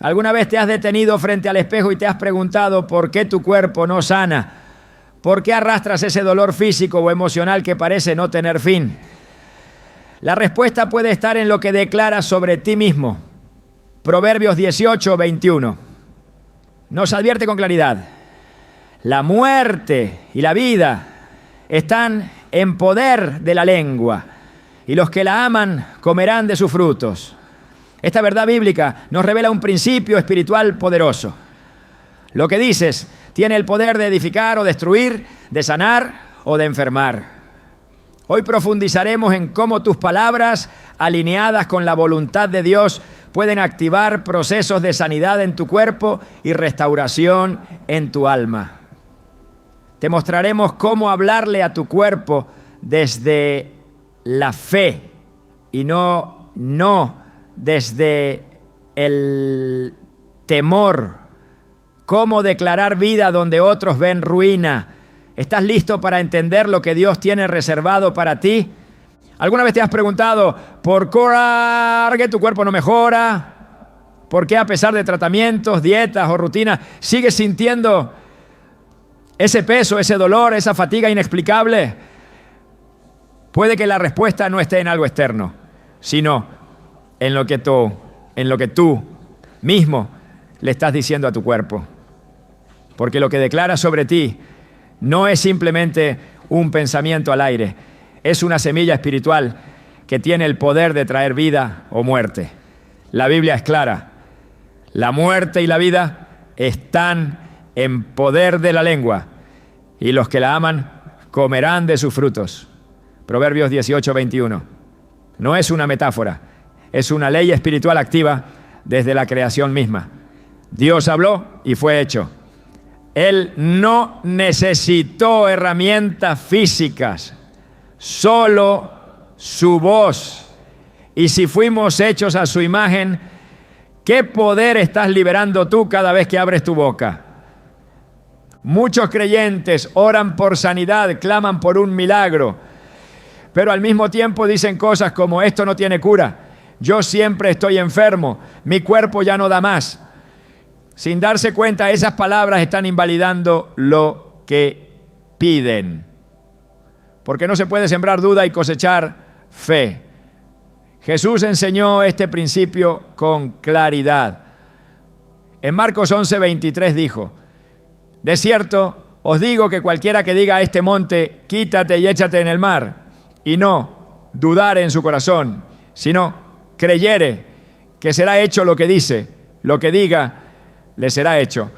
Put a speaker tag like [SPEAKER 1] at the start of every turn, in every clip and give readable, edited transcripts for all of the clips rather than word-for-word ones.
[SPEAKER 1] ¿Alguna vez te has detenido frente al espejo y te has preguntado por qué tu cuerpo no sana? ¿Por qué arrastras ese dolor físico o emocional que parece no tener fin? La respuesta puede estar en lo que declaras sobre ti mismo. Proverbios 18:21 nos advierte con claridad: la muerte y la vida están en poder de la lengua, y los que la aman comerán de sus frutos. Esta verdad bíblica nos revela un principio espiritual poderoso. Lo que dices tiene el poder de edificar o destruir, de sanar o de enfermar. Hoy profundizaremos en cómo tus palabras, alineadas con la voluntad de Dios, pueden activar procesos de sanidad en tu cuerpo y restauración en tu alma. Te mostraremos cómo hablarle a tu cuerpo desde la fe y no desde el temor. Cómo declarar vida donde otros ven ruina. ¿Estás listo para entender lo que Dios tiene reservado para ti? ¿Alguna vez te has preguntado por qué tu cuerpo no mejora? ¿Por qué a pesar de tratamientos, dietas o rutinas sigues sintiendo ese peso, ese dolor, esa fatiga inexplicable? Puede que la respuesta no esté en algo externo, sino en lo que tú mismo le estás diciendo a tu cuerpo. Porque lo que declaras sobre ti no es simplemente un pensamiento al aire, es una semilla espiritual que tiene el poder de traer vida o muerte. La Biblia es clara: la muerte y la vida están en poder de la lengua, y los que la aman comerán de sus frutos. Proverbios 18:21. No es una metáfora, es una ley espiritual activa desde la creación misma. Dios habló y fue hecho. Él no necesitó herramientas físicas, solo su voz. Y si fuimos hechos a su imagen, ¿qué poder estás liberando tú cada vez que abres tu boca? Muchos creyentes oran por sanidad, claman por un milagro, pero al mismo tiempo dicen cosas como: esto no tiene cura, yo siempre estoy enfermo, mi cuerpo ya no da más. Sin darse cuenta, esas palabras están invalidando lo que piden. Porque no se puede sembrar duda y cosechar fe. Jesús enseñó este principio con claridad. En Marcos 11:23 dijo: de cierto, os digo que cualquiera que diga a este monte, quítate y échate en el mar, y no dudare en su corazón, sino creyere que será hecho lo que dice, lo que diga, le será hecho.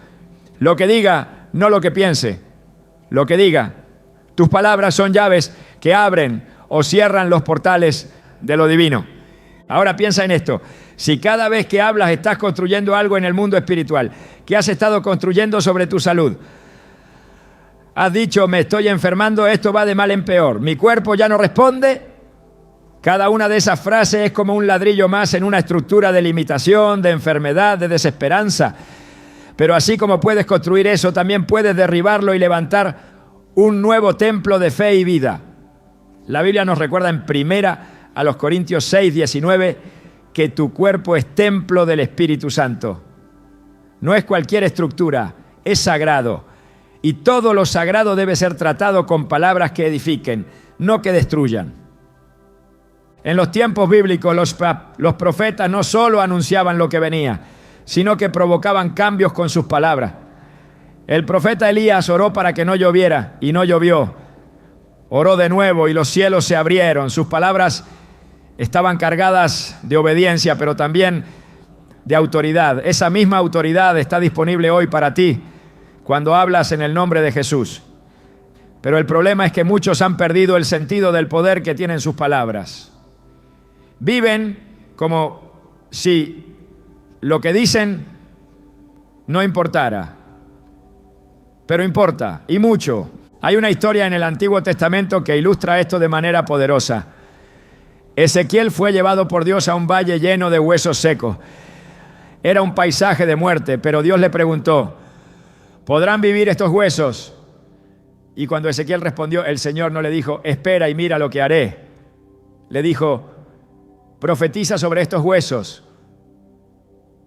[SPEAKER 1] Lo que diga, no lo que piense, lo que diga. Tus palabras son llaves que abren o cierran los portales de lo divino. Ahora piensa en esto: si cada vez que hablas estás construyendo algo en el mundo espiritual, ¿qué has estado construyendo sobre tu salud? Has dicho: me estoy enfermando, esto va de mal en peor, mi cuerpo ya no responde. Cada una de esas frases es como un ladrillo más en una estructura de limitación, de enfermedad, de desesperanza. Pero así como puedes construir eso, también puedes derribarlo y levantar un nuevo templo de fe y vida. La Biblia nos recuerda en 1 Corintios 6:19 que tu cuerpo es templo del Espíritu Santo. No es cualquier estructura, es sagrado. Y todo lo sagrado debe ser tratado con palabras que edifiquen, no que destruyan. En los tiempos bíblicos, los profetas no solo anunciaban lo que venía, sino que provocaban cambios con sus palabras. El profeta Elías oró para que no lloviera y no llovió. Oró de nuevo y los cielos se abrieron. Sus palabras estaban cargadas de obediencia, pero también de autoridad. Esa misma autoridad está disponible hoy para ti cuando hablas en el nombre de Jesús. Pero el problema es que muchos han perdido el sentido del poder que tienen sus palabras. Viven como si lo que dicen no importara, pero importa, y mucho. Hay una historia en el Antiguo Testamento que ilustra esto de manera poderosa. Ezequiel fue llevado por Dios a un valle lleno de huesos secos. Era un paisaje de muerte, pero Dios le preguntó: ¿podrán vivir estos huesos? Y cuando Ezequiel respondió, el Señor no le dijo: espera y mira lo que haré. Le dijo: profetiza sobre estos huesos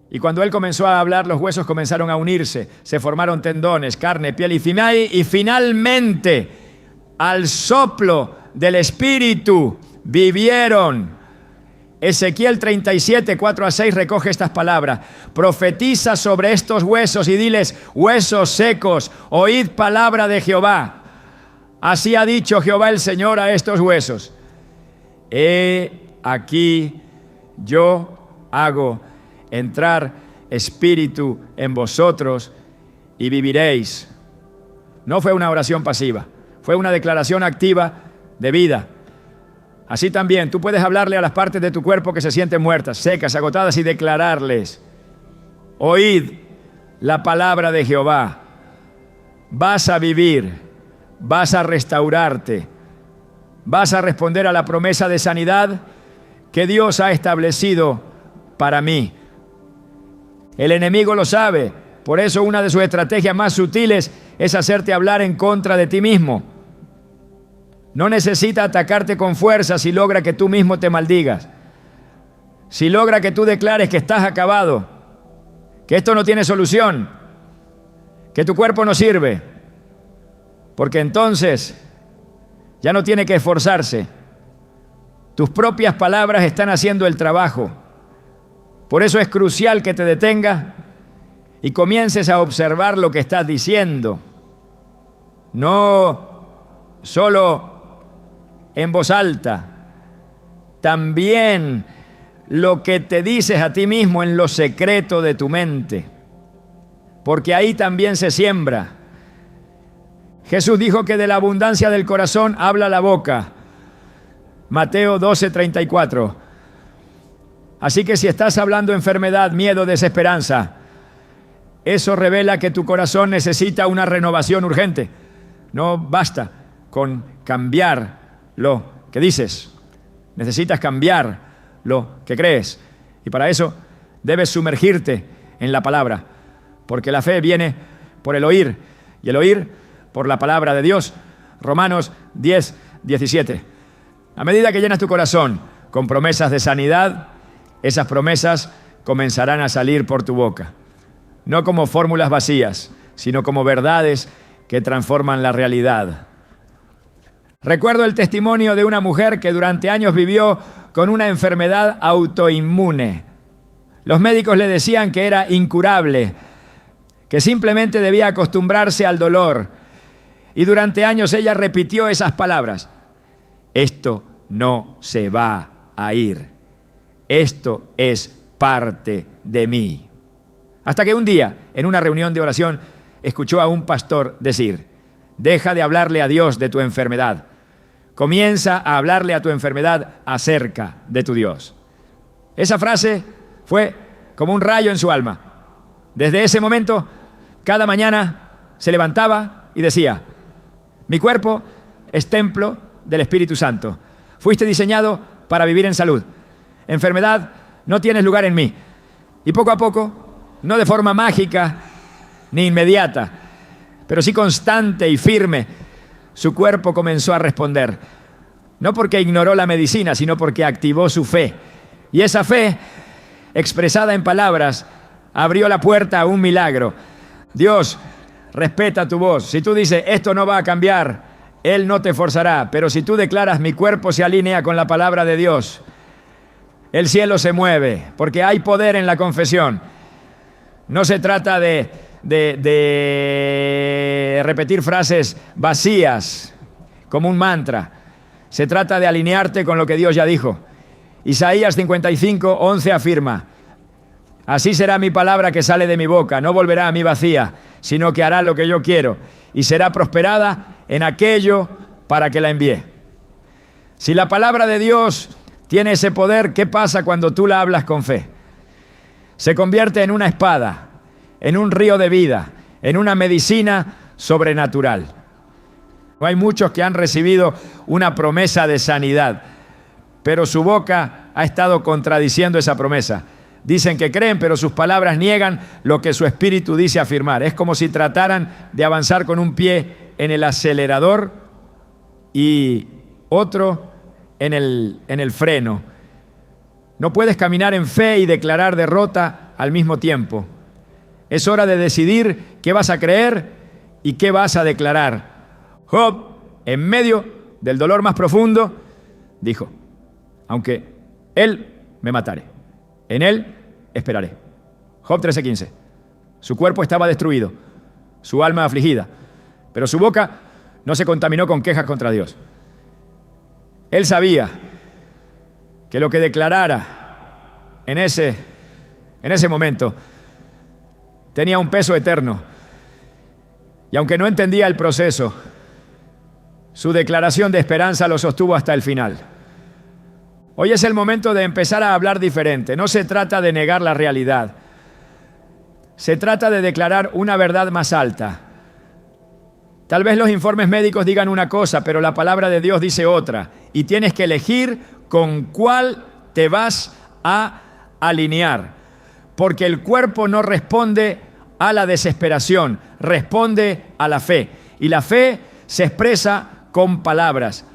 [SPEAKER 1] Y cuando él comenzó a hablar, los huesos comenzaron a unirse, se formaron tendones, carne, piel y finalmente, al soplo del Espíritu, vivieron. Ezequiel 37, 4-6 recoge estas palabras. Profetiza sobre estos huesos y diles: huesos secos, oíd palabra de Jehová. Así ha dicho Jehová el Señor a estos huesos: he aquí yo hago entrar espíritu en vosotros y viviréis. No fue una oración pasiva, fue una declaración activa de vida. Así también tú puedes hablarle a las partes de tu cuerpo que se sienten muertas, secas, agotadas, y declararles: oíd la palabra de Jehová. Vas a vivir, vas a restaurarte, vas a responder a la promesa de sanidad que Dios ha establecido para mí. El enemigo lo sabe, por eso una de sus estrategias más sutiles es hacerte hablar en contra de ti mismo. No necesita atacarte con fuerza si logra que tú mismo te maldigas, si logra que tú declares que estás acabado, que esto no tiene solución, que tu cuerpo no sirve, porque entonces ya no tiene que esforzarse. Tus propias palabras están haciendo el trabajo. Por eso es crucial que te detengas y comiences a observar lo que estás diciendo. No solo en voz alta, también lo que te dices a ti mismo en lo secreto de tu mente, porque ahí también se siembra. Jesús dijo que de la abundancia del corazón habla la boca. Mateo 12:34. Así que si estás hablando enfermedad, miedo, desesperanza, eso revela que tu corazón necesita una renovación urgente. No basta con cambiar lo que dices, necesitas cambiar lo que crees, y para eso debes sumergirte en la palabra, porque la fe viene por el oír y el oír por la palabra de Dios. Romanos 10:17. A medida que llenas tu corazón con promesas de sanidad, esas promesas comenzarán a salir por tu boca, no como fórmulas vacías, sino como verdades que transforman la realidad. Recuerdo el testimonio de una mujer que durante años vivió con una enfermedad autoinmune. Los médicos le decían que era incurable, que simplemente debía acostumbrarse al dolor. Y durante años ella repitió esas palabras: esto no se va a ir. Esto es parte de mí. Hasta que un día, en una reunión de oración, escuchó a un pastor decir: deja de hablarle a Dios de tu enfermedad. Comienza a hablarle a tu enfermedad acerca de tu Dios. Esa frase fue como un rayo en su alma. Desde ese momento, cada mañana se levantaba y decía: mi cuerpo es templo del Espíritu Santo. Fuiste diseñado para vivir en salud. Enfermedad, no tienes lugar en mí. Y poco a poco, no de forma mágica ni inmediata, pero sí constante y firme, su cuerpo comenzó a responder. No porque ignoró la medicina, sino porque activó su fe. Y esa fe, expresada en palabras, abrió la puerta a un milagro. Dios respeta tu voz. Si tú dices, esto no va a cambiar, Él no te forzará. Pero si tú declaras, mi cuerpo se alinea con la palabra de Dios, el cielo se mueve, porque hay poder en la confesión. No se trata de repetir frases vacías como un mantra. Se trata de alinearte con lo que Dios ya dijo. Isaías 55:11 afirma: así será mi palabra que sale de mi boca, no volverá a mí vacía, sino que hará lo que yo quiero y será prosperada en aquello para que la envié. Si la palabra de Dios tiene ese poder, ¿qué pasa cuando tú la hablas con fe? Se convierte en una espada, en un río de vida, en una medicina sobrenatural. Hay muchos que han recibido una promesa de sanidad, pero su boca ha estado contradiciendo esa promesa. Dicen que creen, pero sus palabras niegan lo que su espíritu dice afirmar. Es como si trataran de avanzar con un pie en el acelerador y otro en el freno. No puedes caminar en fe y declarar derrota al mismo tiempo. Es hora de decidir qué vas a creer y qué vas a declarar. Job, en medio del dolor más profundo, dijo: aunque él me matare, en él esperaré. Job 13:15. Su cuerpo estaba destruido, su alma afligida, pero su boca no se contaminó con quejas contra Dios. Él sabía que lo que declarara en ese momento tenía un peso eterno. Y aunque no entendía el proceso, su declaración de esperanza lo sostuvo hasta el final. Hoy es el momento de empezar a hablar diferente. No se trata de negar la realidad. Se trata de declarar una verdad más alta. Tal vez los informes médicos digan una cosa, pero la palabra de Dios dice otra. Y tienes que elegir con cuál te vas a alinear. Porque el cuerpo no responde a la desesperación, responde a la fe. Y la fe se expresa con palabras.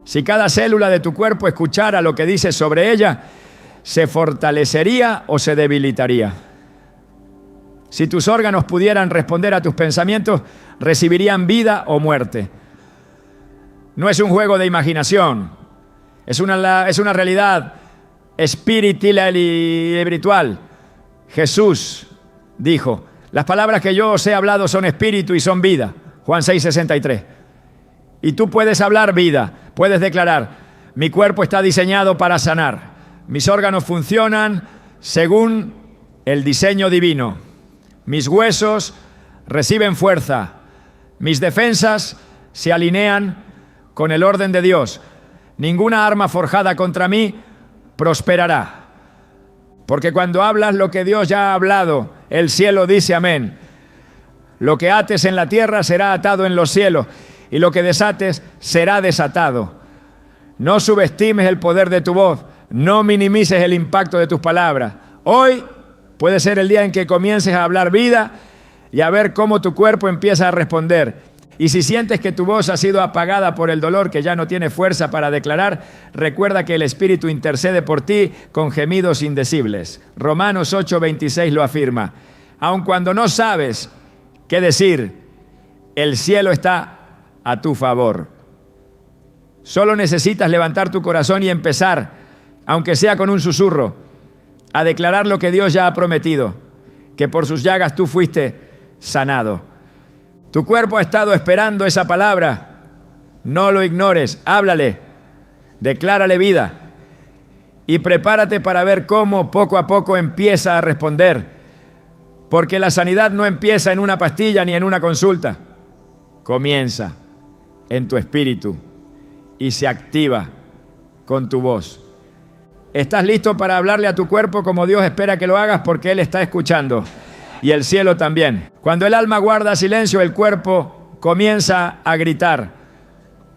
[SPEAKER 1] Si cada célula de tu cuerpo escuchara lo que dices sobre ella, ¿se fortalecería o se debilitaría? Si tus órganos pudieran responder a tus pensamientos, ¿recibirían vida o muerte? No es un juego de imaginación, es una realidad espiritual y espiritual. Jesús dijo: las palabras que yo os he hablado son espíritu y son vida. Juan 6:63. Y tú puedes hablar vida, puedes declarar: mi cuerpo está diseñado para sanar, mis órganos funcionan según el diseño divino, mis huesos reciben fuerza, mis defensas se alinean con el orden de Dios, ninguna arma forjada contra mí prosperará. Porque cuando hablas lo que Dios ya ha hablado, el cielo dice amén. Lo que ates en la tierra será atado en los cielos, y lo que desates será desatado. No subestimes el poder de tu voz, no minimices el impacto de tus palabras. Hoy puede ser el día en que comiences a hablar vida y a ver cómo tu cuerpo empieza a responder. Y si sientes que tu voz ha sido apagada por el dolor, que ya no tiene fuerza para declarar, recuerda que el Espíritu intercede por ti con gemidos indecibles. Romanos 8:26 lo afirma. Aun cuando no sabes qué decir, el cielo está a tu favor. Solo necesitas levantar tu corazón y empezar, aunque sea con un susurro, a declarar lo que Dios ya ha prometido, que por sus llagas tú fuiste sanado. Tu cuerpo ha estado esperando esa palabra. No lo ignores, háblale, declárale vida y prepárate para ver cómo poco a poco empieza a responder, porque la sanidad no empieza en una pastilla ni en una consulta, comienza en tu espíritu y se activa con tu voz. ¿Estás listo para hablarle a tu cuerpo como Dios espera que lo hagas? Porque Él está escuchando y el cielo también. Cuando el alma guarda silencio, el cuerpo comienza a gritar.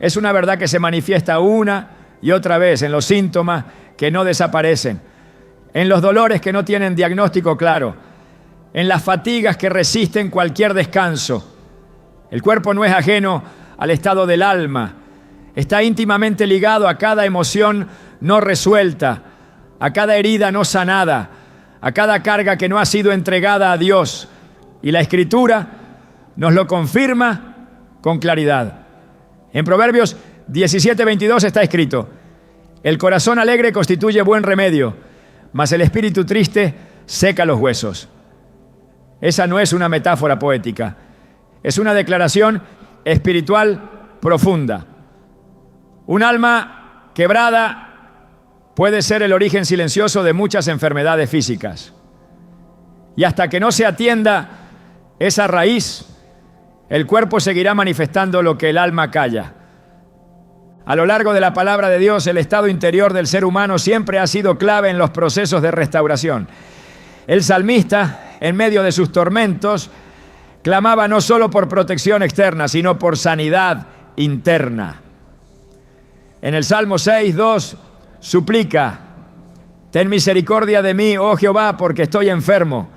[SPEAKER 1] Es una verdad que se manifiesta una y otra vez en los síntomas que no desaparecen, en los dolores que no tienen diagnóstico claro, en las fatigas que resisten cualquier descanso. El cuerpo no es ajeno al estado del alma. Está íntimamente ligado a cada emoción no resuelta, a cada herida no sanada, a cada carga que no ha sido entregada a Dios. Y la Escritura nos lo confirma con claridad. En Proverbios 17:22 está escrito: el corazón alegre constituye buen remedio, mas el espíritu triste seca los huesos. Esa no es una metáfora poética, es una declaración espiritual profunda. Un alma quebrada puede ser el origen silencioso de muchas enfermedades físicas. Y hasta que no se atienda esa raíz, el cuerpo seguirá manifestando lo que el alma calla. A lo largo de la palabra de Dios, el estado interior del ser humano siempre ha sido clave en los procesos de restauración. El salmista, en medio de sus tormentos, clamaba no solo por protección externa, sino por sanidad interna. En el Salmo 6:2 suplica: ten misericordia de mí, oh Jehová, porque estoy enfermo.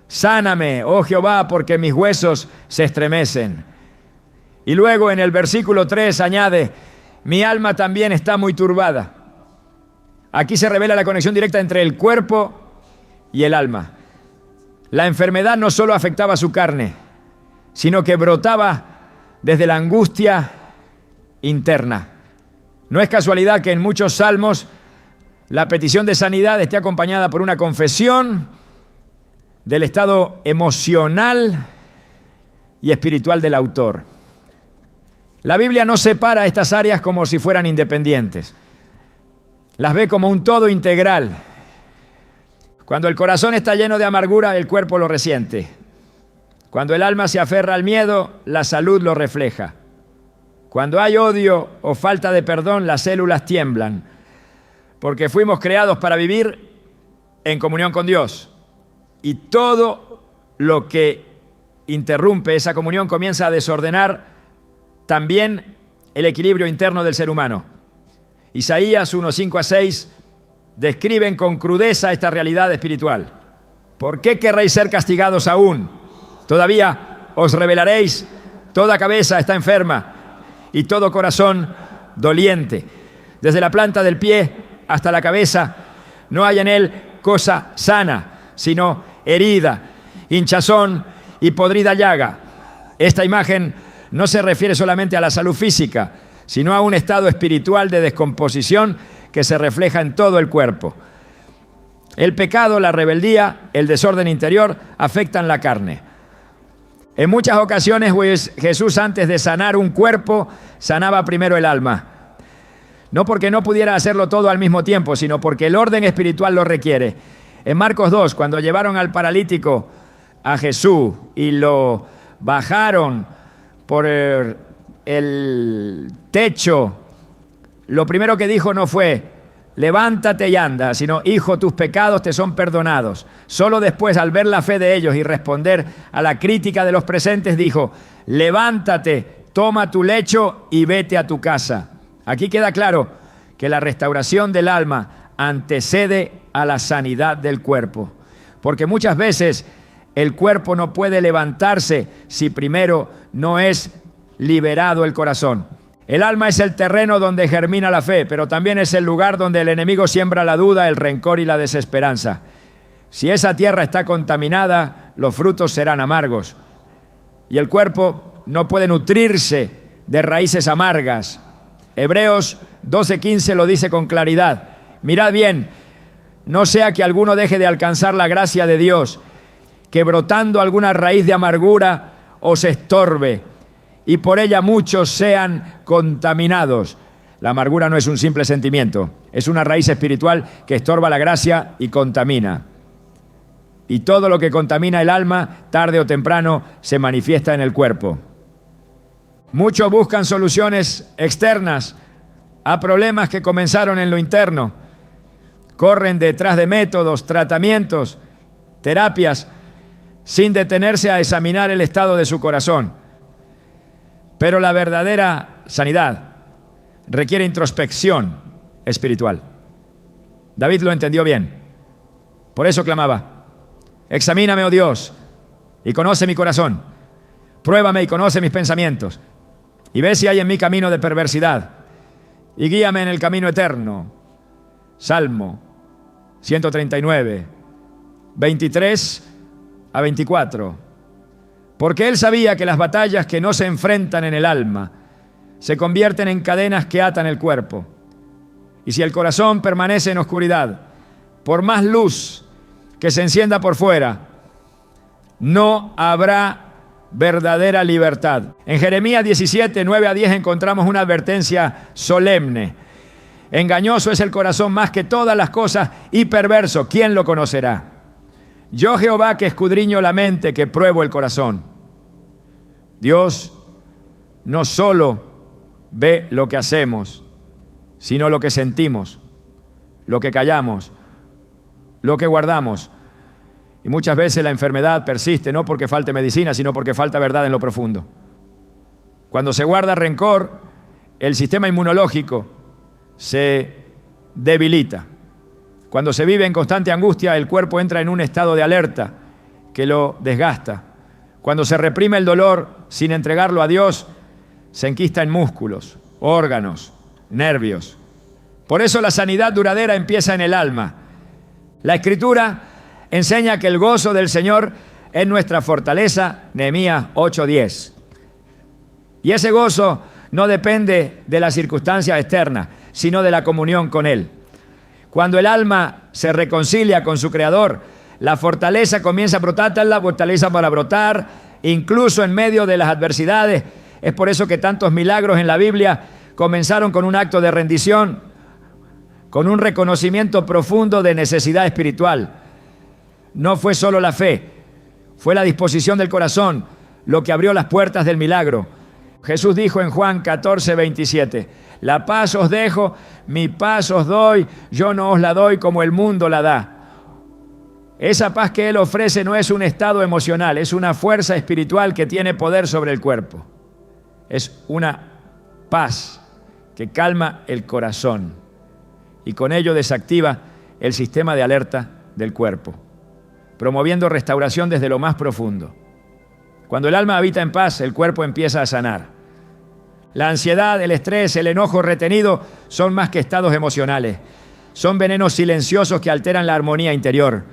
[SPEAKER 1] Sáname, oh Jehová, porque mis huesos se estremecen. Y luego en el versículo 3 añade: mi alma también está muy turbada. Aquí se revela la conexión directa entre el cuerpo y el alma. La enfermedad no solo afectaba su carne, sino que brotaba desde la angustia interna. No es casualidad que en muchos salmos la petición de sanidad esté acompañada por una confesión del estado emocional y espiritual del autor. La Biblia no separa estas áreas como si fueran independientes. Las ve como un todo integral. Cuando el corazón está lleno de amargura, el cuerpo lo resiente. Cuando el alma se aferra al miedo, la salud lo refleja. Cuando hay odio o falta de perdón, las células tiemblan, porque fuimos creados para vivir en comunión con Dios. Y todo lo que interrumpe esa comunión comienza a desordenar también el equilibrio interno del ser humano. Isaías 1:5-6 describen con crudeza esta realidad espiritual. ¿Por qué querréis ser castigados aún? Todavía os rebelaréis, toda cabeza está enferma y todo corazón doliente. Desde la planta del pie hasta la cabeza no hay en él cosa sana, sino herida, hinchazón y podrida llaga. Esta imagen no se refiere solamente a la salud física, sino a un estado espiritual de descomposición que se refleja en todo el cuerpo. El pecado, la rebeldía, el desorden interior afectan la carne. En muchas ocasiones, pues, Jesús, antes de sanar un cuerpo, sanaba primero el alma. No porque no pudiera hacerlo todo al mismo tiempo, sino porque el orden espiritual lo requiere. En Marcos 2, cuando llevaron al paralítico a Jesús y lo bajaron por el techo, lo primero que dijo no fue, levántate y anda, sino, hijo, tus pecados te son perdonados. Solo después, al ver la fe de ellos y responder a la crítica de los presentes, dijo, levántate, toma tu lecho y vete a tu casa. Aquí queda claro que la restauración del alma antecede a la sanidad del cuerpo, porque muchas veces el cuerpo no puede levantarse si primero no es liberado el corazón. El alma es el terreno donde germina la fe, pero también es el lugar donde el enemigo siembra la duda, el rencor y la desesperanza. Si esa tierra está contaminada, los frutos serán amargos. Y el cuerpo no puede nutrirse de raíces amargas. Hebreos 12:15 lo dice con claridad. Mirad bien, no sea que alguno deje de alcanzar la gracia de Dios, que brotando alguna raíz de amargura os estorbe, y por ella muchos sean contaminados. La amargura no es un simple sentimiento, es una raíz espiritual que estorba la gracia y contamina. Y todo lo que contamina el alma, tarde o temprano, se manifiesta en el cuerpo. Muchos buscan soluciones externas a problemas que comenzaron en lo interno. Corren detrás de métodos, tratamientos, terapias, sin detenerse a examinar el estado de su corazón. Pero la verdadera sanidad requiere introspección espiritual. David lo entendió bien. Por eso clamaba, examíname, oh Dios, y conoce mi corazón. Pruébame y conoce mis pensamientos. Y ve si hay en mí camino de perversidad. Y guíame en el camino eterno. Salmo 139, 23-24. Porque él sabía que las batallas que no se enfrentan en el alma se convierten en cadenas que atan el cuerpo. Y si el corazón permanece en oscuridad, por más luz que se encienda por fuera, no habrá verdadera libertad. En Jeremías 17, 9-10 encontramos una advertencia solemne. Engañoso es el corazón más que todas las cosas y perverso, ¿quién lo conocerá? Yo, Jehová, que escudriño la mente, que pruebo el corazón. Dios no solo ve lo que hacemos, sino lo que sentimos, lo que callamos, lo que guardamos. Y muchas veces la enfermedad persiste no porque falte medicina, sino porque falta verdad en lo profundo. Cuando se guarda rencor, el sistema inmunológico se debilita. Cuando se vive en constante angustia, el cuerpo entra en un estado de alerta que lo desgasta. Cuando se reprime el dolor sin entregarlo a Dios, se enquista en músculos, órganos, nervios. Por eso la sanidad duradera empieza en el alma. La Escritura enseña que el gozo del Señor es nuestra fortaleza, Nehemías 8:10. Y ese gozo no depende de las circunstancias externas, sino de la comunión con Él. Cuando el alma se reconcilia con su Creador, la fortaleza comienza a brotar, la fortaleza para brotar, incluso en medio de las adversidades. Es por eso que tantos milagros en la Biblia comenzaron con un acto de rendición, con un reconocimiento profundo de necesidad espiritual. No fue solo la fe, fue la disposición del corazón lo que abrió las puertas del milagro. Jesús dijo en Juan 14:27, la paz os dejo, mi paz os doy, yo no os la doy como el mundo la da. Esa paz que Él ofrece no es un estado emocional, es una fuerza espiritual que tiene poder sobre el cuerpo. Es una paz que calma el corazón y con ello desactiva el sistema de alerta del cuerpo, promoviendo restauración desde lo más profundo. Cuando el alma habita en paz, el cuerpo empieza a sanar. La ansiedad, el estrés, el enojo retenido son más que estados emocionales. Son venenos silenciosos que alteran la armonía interior.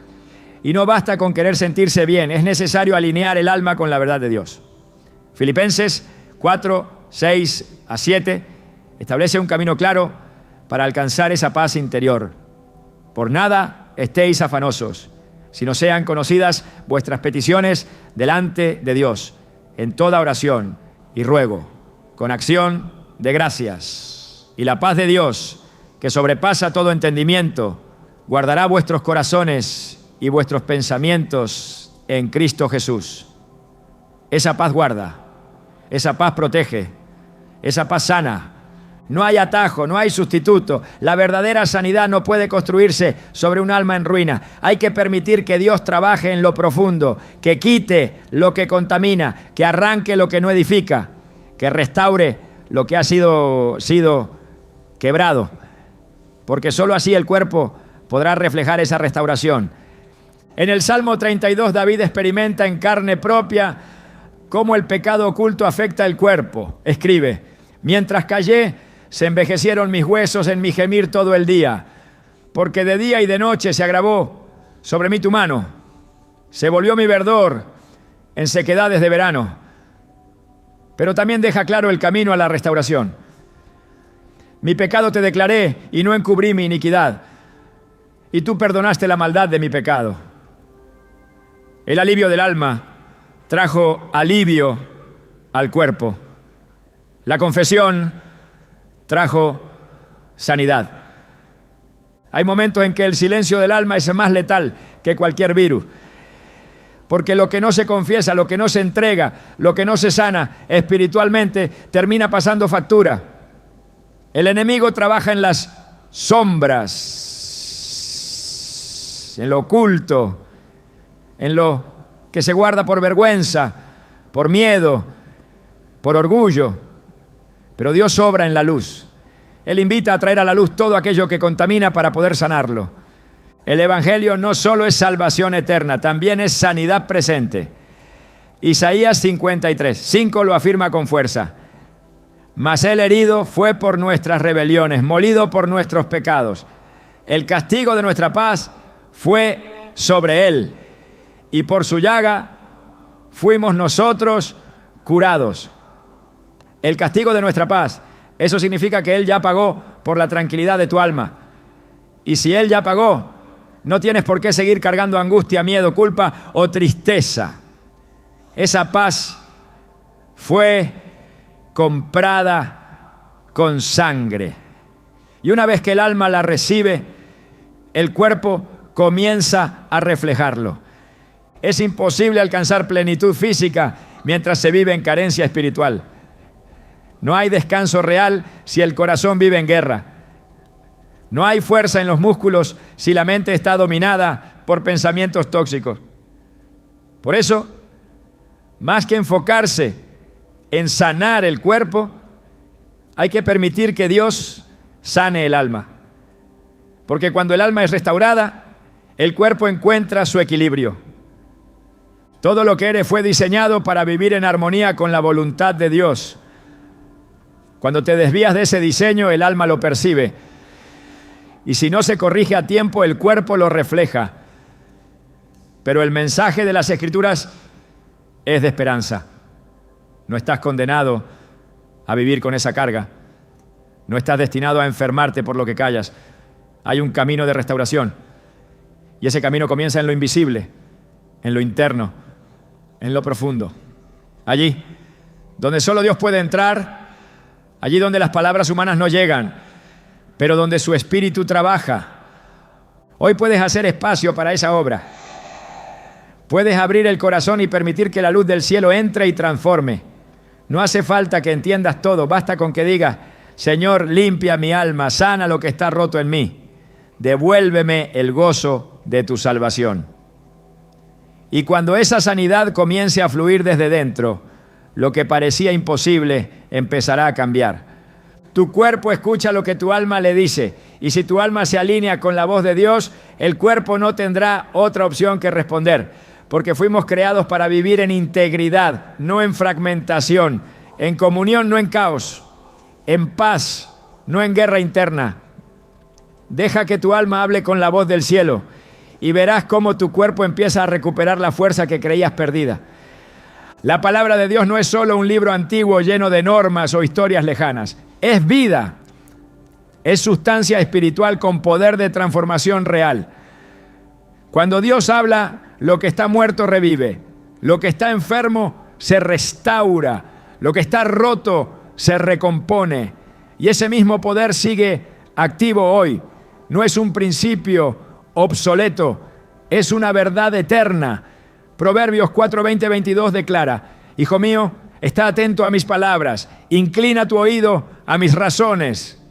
[SPEAKER 1] Y no basta con querer sentirse bien, es necesario alinear el alma con la verdad de Dios. Filipenses 4:6-7 establece un camino claro para alcanzar esa paz interior. Por nada estéis afanosos, sino sean conocidas vuestras peticiones delante de Dios, en toda oración y ruego, con acción de gracias. Y la paz de Dios, que sobrepasa todo entendimiento, guardará vuestros corazones y vuestros pensamientos en Cristo Jesús. Esa paz guarda, esa paz protege, esa paz sana. No hay atajo, no hay sustituto. La verdadera sanidad no puede construirse sobre un alma en ruina. Hay que permitir que Dios trabaje en lo profundo, que quite lo que contamina, que arranque lo que no edifica, que restaure lo que ha sido quebrado, porque solo así el cuerpo podrá reflejar esa restauración. En el Salmo 32, David experimenta en carne propia cómo el pecado oculto afecta el cuerpo. Escribe, mientras callé, se envejecieron mis huesos en mi gemir todo el día, porque de día y de noche se agravó sobre mí tu mano. Se volvió mi verdor en sequedades de verano. Pero también deja claro el camino a la restauración. Mi pecado te declaré y no encubrí mi iniquidad, y tú perdonaste la maldad de mi pecado. El alivio del alma trajo alivio al cuerpo. La confesión trajo sanidad. Hay momentos en que el silencio del alma es más letal que cualquier virus, porque lo que no se confiesa, lo que no se entrega, lo que no se sana espiritualmente, termina pasando factura. El enemigo trabaja en las sombras, en lo oculto, en lo que se guarda por vergüenza, por miedo, por orgullo. Pero Dios obra en la luz. Él invita a traer a la luz todo aquello que contamina para poder sanarlo. El Evangelio no solo es salvación eterna, también es sanidad presente. Isaías 53:5 lo afirma con fuerza. Mas el herido fue por nuestras rebeliones, molido por nuestros pecados. El castigo de nuestra paz fue sobre él, y por su llaga fuimos nosotros curados. El castigo de nuestra paz, eso significa que Él ya pagó por la tranquilidad de tu alma. Y si Él ya pagó, no tienes por qué seguir cargando angustia, miedo, culpa o tristeza. Esa paz fue comprada con sangre. Y una vez que el alma la recibe, el cuerpo comienza a reflejarlo. Es imposible alcanzar plenitud física mientras se vive en carencia espiritual. No hay descanso real si el corazón vive en guerra. No hay fuerza en los músculos si la mente está dominada por pensamientos tóxicos. Por eso, más que enfocarse en sanar el cuerpo, hay que permitir que Dios sane el alma. Porque cuando el alma es restaurada, el cuerpo encuentra su equilibrio. Todo lo que eres fue diseñado para vivir en armonía con la voluntad de Dios. Cuando te desvías de ese diseño, el alma lo percibe. Y si no se corrige a tiempo, el cuerpo lo refleja. Pero el mensaje de las Escrituras es de esperanza. No estás condenado a vivir con esa carga. No estás destinado a enfermarte por lo que callas. Hay un camino de restauración. Y ese camino comienza en lo invisible, en lo interno, en lo profundo. Allí, donde solo Dios puede entrar, allí donde las palabras humanas no llegan, pero donde su Espíritu trabaja. Hoy puedes hacer espacio para esa obra. Puedes abrir el corazón y permitir que la luz del cielo entre y transforme. No hace falta que entiendas todo, basta con que digas: Señor, limpia mi alma, sana lo que está roto en mí. Devuélveme el gozo de tu salvación. Y cuando esa sanidad comience a fluir desde dentro, lo que parecía imposible empezará a cambiar. Tu cuerpo escucha lo que tu alma le dice, y si tu alma se alinea con la voz de Dios, el cuerpo no tendrá otra opción que responder. Porque fuimos creados para vivir en integridad, no en fragmentación, en comunión, no en caos, en paz, no en guerra interna. Deja que tu alma hable con la voz del cielo y verás cómo tu cuerpo empieza a recuperar la fuerza que creías perdida. La palabra de Dios no es solo un libro antiguo lleno de normas o historias lejanas. Es vida, es sustancia espiritual con poder de transformación real. Cuando Dios habla, lo que está muerto revive, lo que está enfermo se restaura, lo que está roto se recompone. Y ese mismo poder sigue activo hoy. No es un principio obsoleto, es una verdad eterna. Proverbios 4:20-22 declara: Hijo mío, está atento a mis palabras, inclina tu oído a mis razones.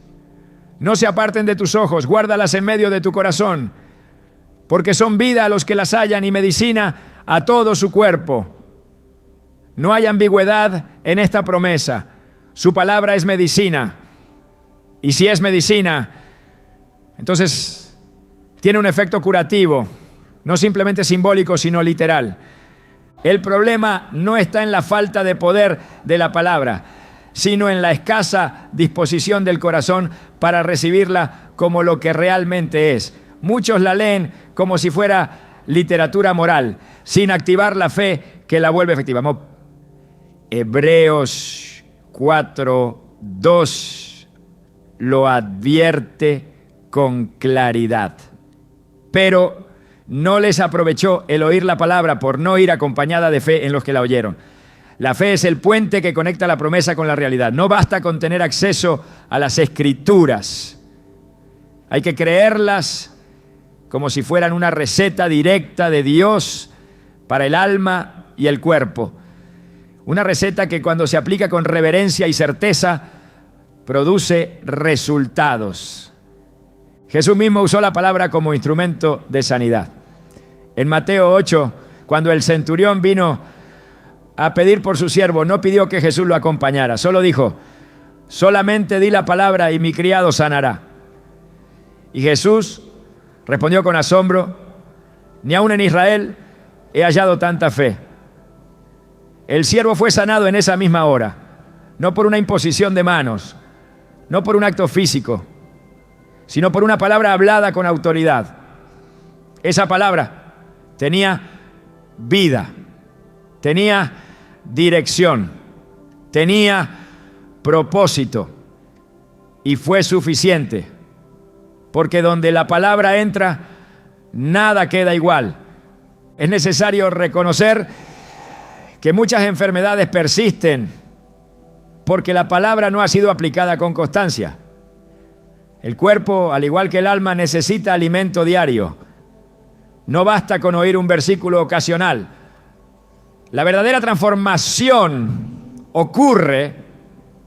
[SPEAKER 1] No se aparten de tus ojos, guárdalas en medio de tu corazón, porque son vida a los que las hallan y medicina a todo su cuerpo. No hay ambigüedad en esta promesa. Su palabra es medicina. Y si es medicina, entonces tiene un efecto curativo, no simplemente simbólico, sino literal. El problema no está en la falta de poder de la palabra, sino en la escasa disposición del corazón para recibirla como lo que realmente es. Muchos la leen como si fuera literatura moral, sin activar la fe que la vuelve efectiva. Hebreos 4:2 lo advierte con claridad. Pero no les aprovechó el oír la palabra por no ir acompañada de fe en los que la oyeron. La fe es el puente que conecta la promesa con la realidad. No basta con tener acceso a las Escrituras. Hay que creerlas como si fueran una receta directa de Dios para el alma y el cuerpo. Una receta que cuando se aplica con reverencia y certeza produce resultados. Jesús mismo usó la palabra como instrumento de sanidad. En Mateo 8, cuando el centurión vino a pedir por su siervo, no pidió que Jesús lo acompañara, solo dijo: solamente di la palabra y mi criado sanará. Y Jesús respondió con asombro: ni aún en Israel he hallado tanta fe. El siervo fue sanado en esa misma hora, no por una imposición de manos, no por un acto físico, sino por una palabra hablada con autoridad. Esa palabra tenía vida, tenía dirección, tenía propósito y fue suficiente, porque donde la palabra entra, nada queda igual. Es necesario reconocer que muchas enfermedades persisten porque la palabra no ha sido aplicada con constancia. El cuerpo, al igual que el alma, necesita alimento diario. No basta con oír un versículo ocasional. La verdadera transformación ocurre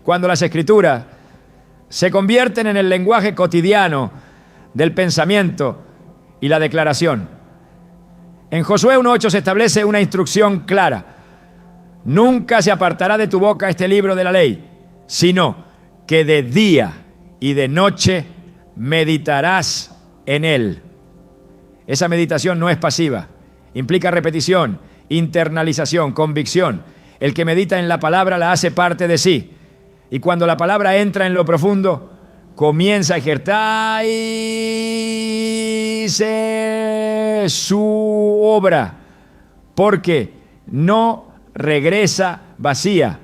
[SPEAKER 1] cuando las Escrituras se convierten en el lenguaje cotidiano del pensamiento y la declaración. En Josué 1:8 se establece una instrucción clara: nunca se apartará de tu boca este libro de la ley, sino que de día y de noche meditarás en él. Esa meditación no es pasiva, implica repetición, internalización, convicción. El que medita en la palabra la hace parte de sí. Y cuando la palabra entra en lo profundo, comienza a ejercer su obra. porque no regresa vacía.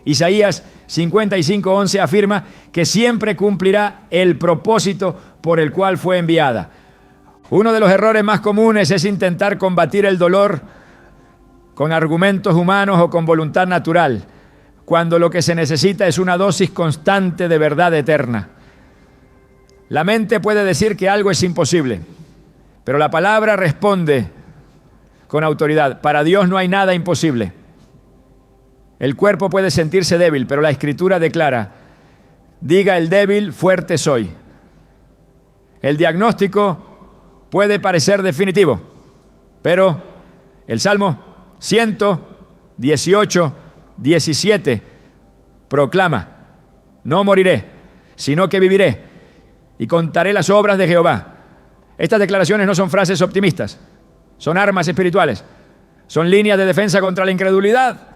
[SPEAKER 1] Isaías 55:11 afirma que siempre cumplirá el propósito por el cual fue enviada. Uno de los errores más comunes es intentar combatir el dolor con argumentos humanos o con voluntad natural, cuando lo que se necesita es una dosis constante de verdad eterna. La mente puede decir que algo es imposible, pero la palabra responde con autoridad. Para Dios no hay nada imposible. El cuerpo puede sentirse débil, pero la Escritura declara: diga el débil, fuerte soy. El diagnóstico puede parecer definitivo, pero el Salmo 118:17 proclama: no moriré, sino que viviré y contaré las obras de Jehová. Estas declaraciones no son frases optimistas, son armas espirituales, son líneas de defensa contra la incredulidad,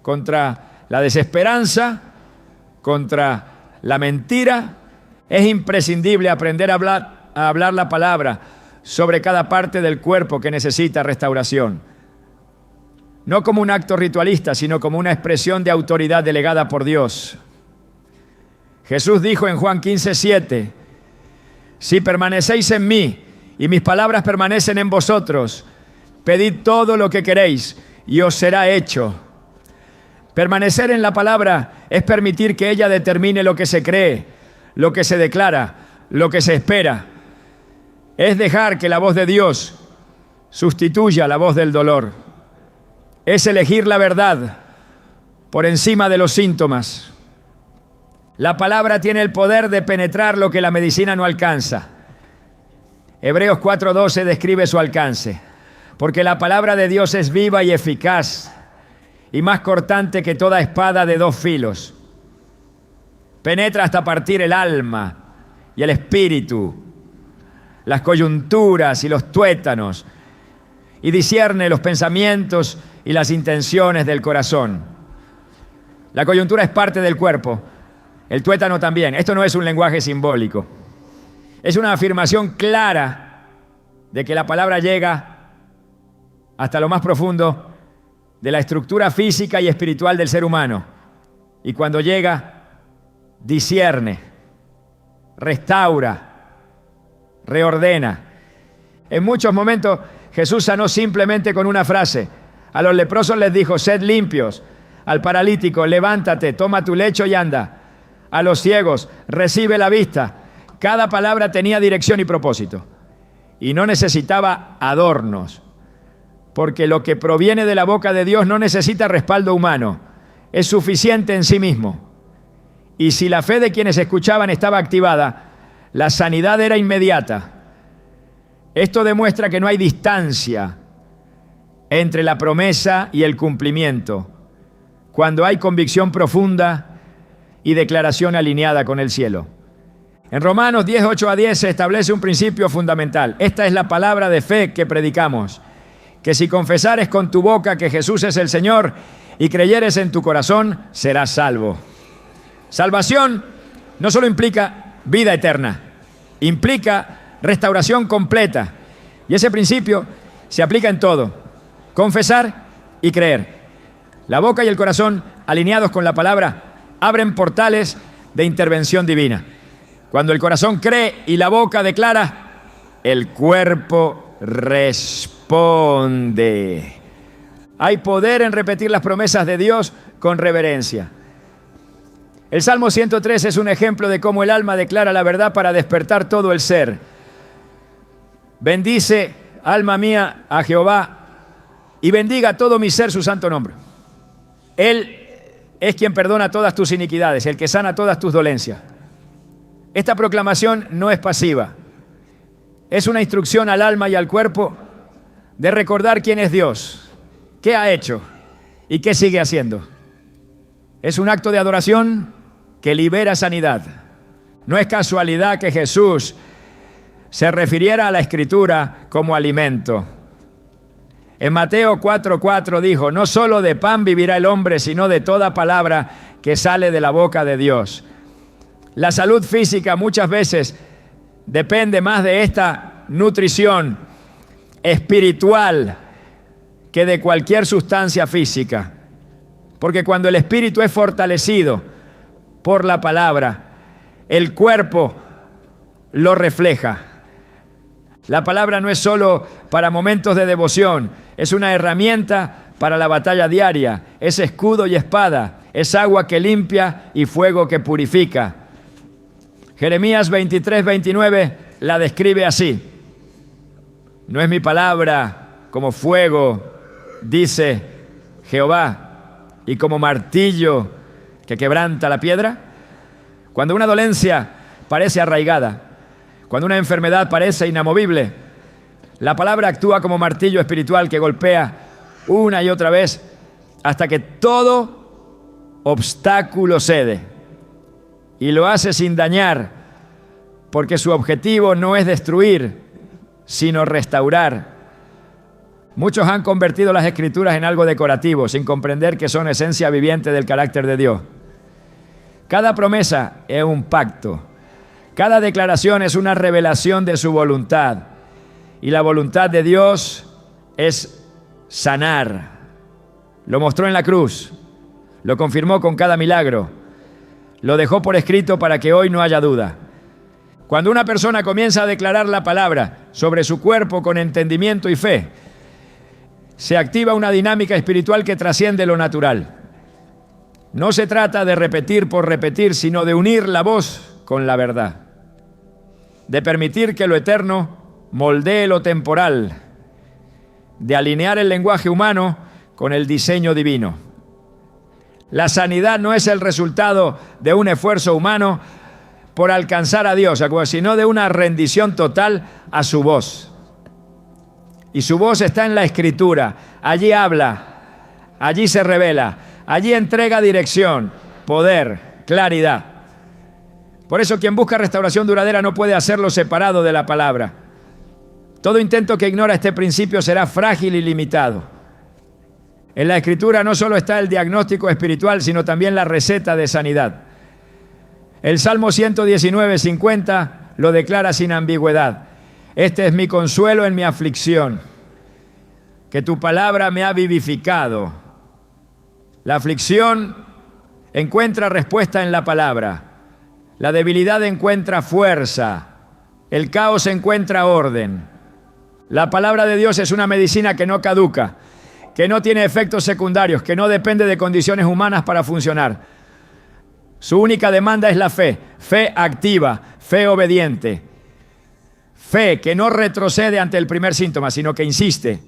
[SPEAKER 1] contra la desesperanza, contra la mentira. Es imprescindible aprender a hablar la palabra sobre cada parte del cuerpo que necesita restauración. No como un acto ritualista, sino como una expresión de autoridad delegada por Dios. Jesús dijo en Juan 15:7: si permanecéis en mí y mis palabras permanecen en vosotros, pedid todo lo que queréis y os será hecho. Permanecer en la palabra es permitir que ella determine lo que se cree, lo que se declara, lo que se espera. Es dejar que la voz de Dios sustituya la voz del dolor. Es elegir la verdad por encima de los síntomas. La palabra tiene el poder de penetrar lo que la medicina no alcanza. Hebreos 4:12 describe su alcance. Porque la palabra de Dios es viva y eficaz y más cortante que toda espada de dos filos. Penetra hasta partir el alma y el espíritu, las coyunturas y los tuétanos, y discierne los pensamientos y las intenciones del corazón. La coyuntura es parte del cuerpo, el tuétano también. Esto no es un lenguaje simbólico. Es una afirmación clara de que la palabra llega hasta lo más profundo de la estructura física y espiritual del ser humano. Y cuando llega, discierne, restaura, reordena. En muchos momentos Jesús sanó simplemente con una frase. A los leprosos les dijo: sed limpios. Al paralítico: levántate, toma tu lecho y anda. A los ciegos: recibe la vista. Cada palabra tenía dirección y propósito. Y no necesitaba adornos, porque lo que proviene de la boca de Dios no necesita respaldo humano. Es suficiente en sí mismo. Y si la fe de quienes escuchaban estaba activada, la sanidad era inmediata. Esto demuestra que no hay distancia entre la promesa y el cumplimiento, cuando hay convicción profunda y declaración alineada con el cielo. En Romanos 10:8-10 se establece un principio fundamental. Esta es la palabra de fe que predicamos: que si confesares con tu boca que Jesús es el Señor y creyeres en tu corazón, serás salvo. Salvación no solo implica vida eterna, implica restauración completa. Y ese principio se aplica en todo: confesar y creer. La boca y el corazón, alineados con la palabra, abren portales de intervención divina. Cuando el corazón cree y la boca declara, el cuerpo responde. Hay poder en repetir las promesas de Dios con reverencia. El Salmo 103 es un ejemplo de cómo el alma declara la verdad para despertar todo el ser. Bendice, alma mía, a Jehová, y bendiga todo mi ser su santo nombre. Él es quien perdona todas tus iniquidades, el que sana todas tus dolencias. Esta proclamación no es pasiva. Es una instrucción al alma y al cuerpo de recordar quién es Dios, qué ha hecho y qué sigue haciendo. Es un acto de adoración que libera sanidad. No es casualidad que Jesús se refiriera a la Escritura como alimento. En Mateo 4:4 dijo: no solo de pan vivirá el hombre, sino de toda palabra que sale de la boca de Dios. La salud física muchas veces depende más de esta nutrición espiritual que de cualquier sustancia física. Porque cuando el espíritu es fortalecido por la palabra, el cuerpo lo refleja. La palabra no es solo para momentos de devoción, es una herramienta para la batalla diaria, es escudo y espada, es agua que limpia y fuego que purifica. Jeremías 23:29 la describe así: no es mi palabra como fuego, dice Jehová, y como martillo que quebranta la piedra. Cuando una dolencia parece arraigada, cuando una enfermedad parece inamovible, la palabra actúa como martillo espiritual que golpea una y otra vez hasta que todo obstáculo cede, y lo hace sin dañar, porque su objetivo no es destruir, sino restaurar. Muchos han convertido las Escrituras en algo decorativo, sin comprender que son esencia viviente del carácter de Dios. Cada promesa es un pacto. Cada declaración es una revelación de su voluntad. Y la voluntad de Dios es sanar. Lo mostró en la cruz. Lo confirmó con cada milagro. Lo dejó por escrito para que hoy no haya duda. Cuando una persona comienza a declarar la palabra sobre su cuerpo con entendimiento y fe, se activa una dinámica espiritual que trasciende lo natural. No se trata de repetir por repetir, sino de unir la voz con la verdad, de permitir que lo eterno moldee lo temporal, de alinear el lenguaje humano con el diseño divino. La sanidad no es el resultado de un esfuerzo humano por alcanzar a Dios, sino de una rendición total a su voz. Y su voz está en la Escritura. Allí habla, allí se revela, allí entrega dirección, poder, claridad. Por eso quien busca restauración duradera no puede hacerlo separado de la palabra. Todo intento que ignora este principio será frágil y limitado. En la Escritura no solo está el diagnóstico espiritual, sino también la receta de sanidad. El Salmo 119:50 lo declara sin ambigüedad: este es mi consuelo en mi aflicción, que tu palabra me ha vivificado. La aflicción encuentra respuesta en la palabra. La debilidad encuentra fuerza. El caos encuentra orden. La palabra de Dios es una medicina que no caduca, que no tiene efectos secundarios, que no depende de condiciones humanas para funcionar. Su única demanda es la fe, fe activa, fe obediente. Fe que no retrocede ante el primer síntoma, sino que insiste,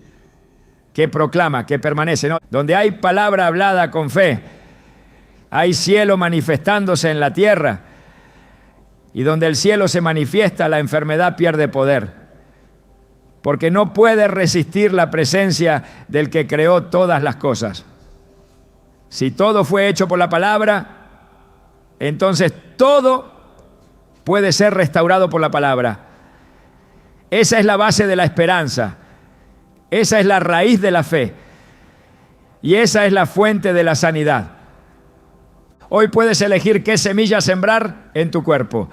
[SPEAKER 1] que proclama, que permanece, ¿no? Donde hay palabra hablada con fe, hay cielo manifestándose en la tierra, y donde el cielo se manifiesta, la enfermedad pierde poder, porque no puede resistir la presencia del que creó todas las cosas. Si todo fue hecho por la palabra, entonces todo puede ser restaurado por la palabra. Esa es la base de la esperanza. Esa es la raíz de la fe. Y esa es la fuente de la sanidad. Hoy puedes elegir qué semilla sembrar en tu cuerpo.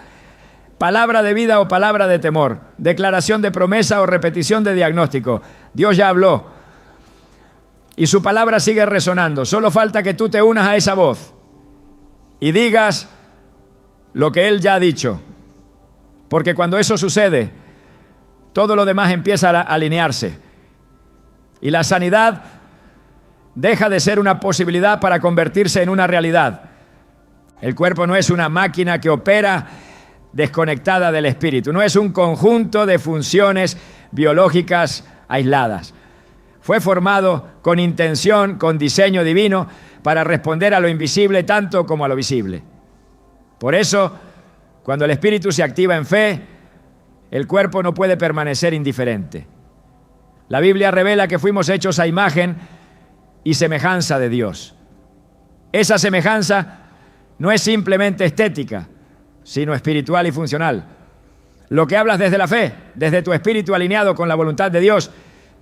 [SPEAKER 1] Palabra de vida o palabra de temor. Declaración de promesa o repetición de diagnóstico. Dios ya habló. Y su palabra sigue resonando. Solo falta que tú te unas a esa voz y digas lo que Él ya ha dicho. Porque cuando eso sucede, todo lo demás empieza a alinearse. Y la sanidad deja de ser una posibilidad para convertirse en una realidad. El cuerpo no es una máquina que opera desconectada del espíritu. No es un conjunto de funciones biológicas aisladas. Fue formado con intención, con diseño divino, para responder a lo invisible tanto como a lo visible. Por eso, cuando el espíritu se activa en fe, el cuerpo no puede permanecer indiferente. La Biblia revela que fuimos hechos a imagen y semejanza de Dios. Esa semejanza no es simplemente estética, sino espiritual y funcional. Lo que hablas desde la fe, desde tu espíritu alineado con la voluntad de Dios,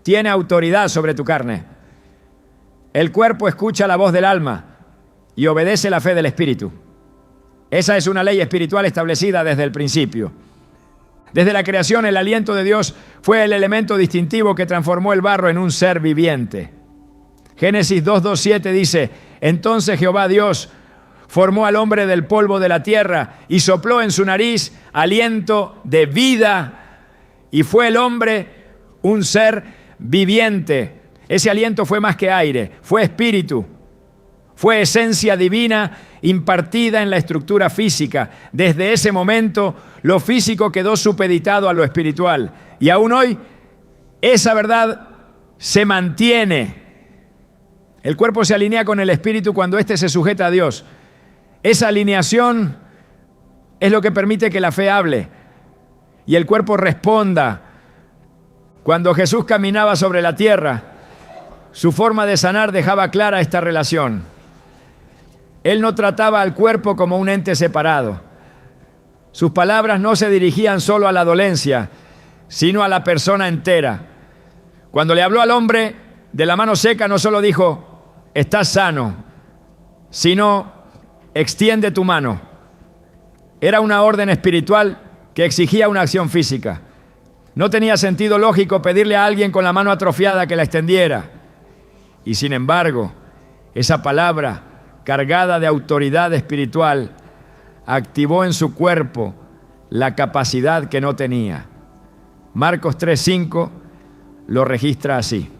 [SPEAKER 1] tiene autoridad sobre tu carne. El cuerpo escucha la voz del alma y obedece la fe del espíritu. Esa es una ley espiritual establecida desde el principio. Desde la creación, el aliento de Dios fue el elemento distintivo que transformó el barro en un ser viviente. Génesis 2:7 dice: entonces Jehová Dios formó al hombre del polvo de la tierra y sopló en su nariz aliento de vida, y fue el hombre un ser viviente. Ese aliento fue más que aire, fue espíritu, fue esencia divina impartida en la estructura física. Desde ese momento, lo físico quedó supeditado a lo espiritual. Y aún hoy, esa verdad se mantiene. El cuerpo se alinea con el espíritu cuando éste se sujeta a Dios. Esa alineación es lo que permite que la fe hable y el cuerpo responda. Cuando Jesús caminaba sobre la tierra, su forma de sanar dejaba clara esta relación. Él no trataba al cuerpo como un ente separado. Sus palabras no se dirigían solo a la dolencia, sino a la persona entera. Cuando le habló al hombre de la mano seca, no solo dijo: estás sano, sino: extiende tu mano. Era una orden espiritual que exigía una acción física. No tenía sentido lógico pedirle a alguien con la mano atrofiada que la extendiera. Y sin embargo, esa palabra, cargada de autoridad espiritual, activó en su cuerpo la capacidad que no tenía. Marcos 3:5 lo registra así: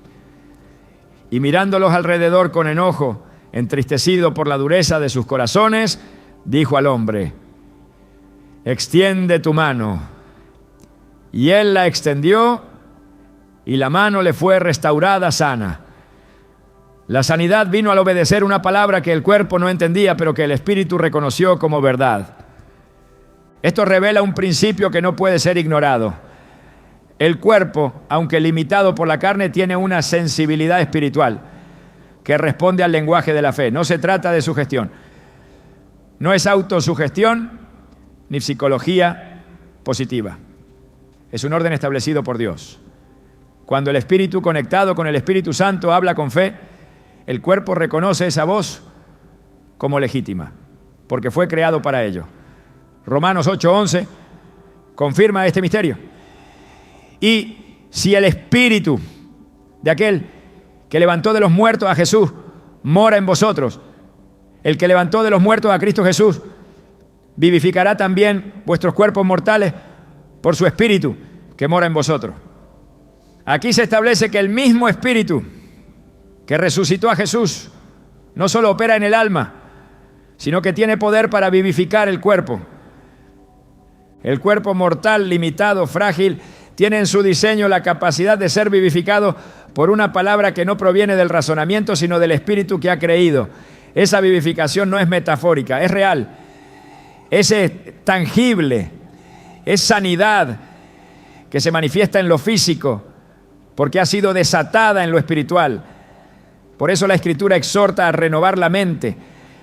[SPEAKER 1] y mirándolos alrededor con enojo, entristecido por la dureza de sus corazones, dijo al hombre: extiende tu mano. Y él la extendió, y la mano le fue restaurada sana. La sanidad vino al obedecer una palabra que el cuerpo no entendía, pero que el espíritu reconoció como verdad. Esto revela un principio que no puede ser ignorado. El cuerpo, aunque limitado por la carne, tiene una sensibilidad espiritual que responde al lenguaje de la fe. No se trata de sugestión. No es autosugestión ni psicología positiva. Es un orden establecido por Dios. Cuando el espíritu, conectado con el Espíritu Santo, habla con fe, el cuerpo reconoce esa voz como legítima, porque fue creado para ello. Romanos 8:11 confirma este misterio. Y si el espíritu de aquel que levantó de los muertos a Jesús mora en vosotros, el que levantó de los muertos a Cristo Jesús vivificará también vuestros cuerpos mortales por su espíritu que mora en vosotros. Aquí se establece que el mismo espíritu que resucitó a Jesús no solo opera en el alma, sino que tiene poder para vivificar el cuerpo. El cuerpo mortal, limitado, frágil, tiene en su diseño la capacidad de ser vivificado por una palabra que no proviene del razonamiento, sino del espíritu que ha creído. Esa vivificación no es metafórica, es real, es tangible, es sanidad que se manifiesta en lo físico, porque ha sido desatada en lo espiritual. Por eso la Escritura exhorta a renovar la mente,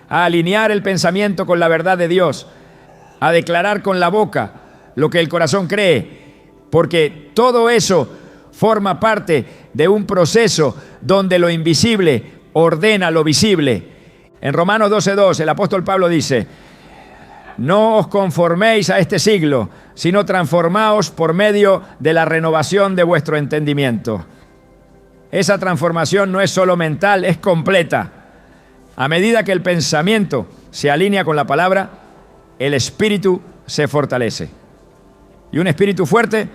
[SPEAKER 1] a alinear el pensamiento con la verdad de Dios, a declarar con la boca lo que el corazón cree, porque todo eso forma parte de un proceso donde lo invisible ordena lo visible. En Romanos 12:2 el apóstol Pablo dice: no os conforméis a este siglo, sino transformaos por medio de la renovación de vuestro entendimiento. Esa transformación no es solo mental, es completa. A medida que el pensamiento se alinea con la palabra, el espíritu se fortalece. Y un espíritu fuerte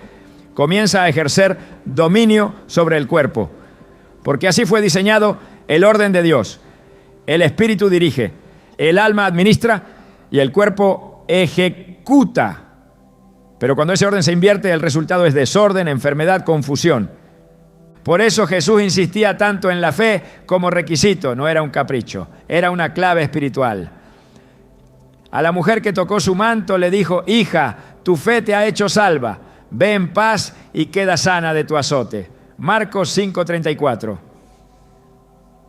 [SPEAKER 1] comienza a ejercer dominio sobre el cuerpo, porque así fue diseñado el orden de Dios. El espíritu dirige, el alma administra y el cuerpo ejecuta. Pero cuando ese orden se invierte, el resultado es desorden, enfermedad, confusión. Por eso Jesús insistía tanto en la fe como requisito. No era un capricho, era una clave espiritual. A la mujer que tocó su manto le dijo: hija, tu fe te ha hecho salva, ve en paz y queda sana de tu azote. Marcos 5:34.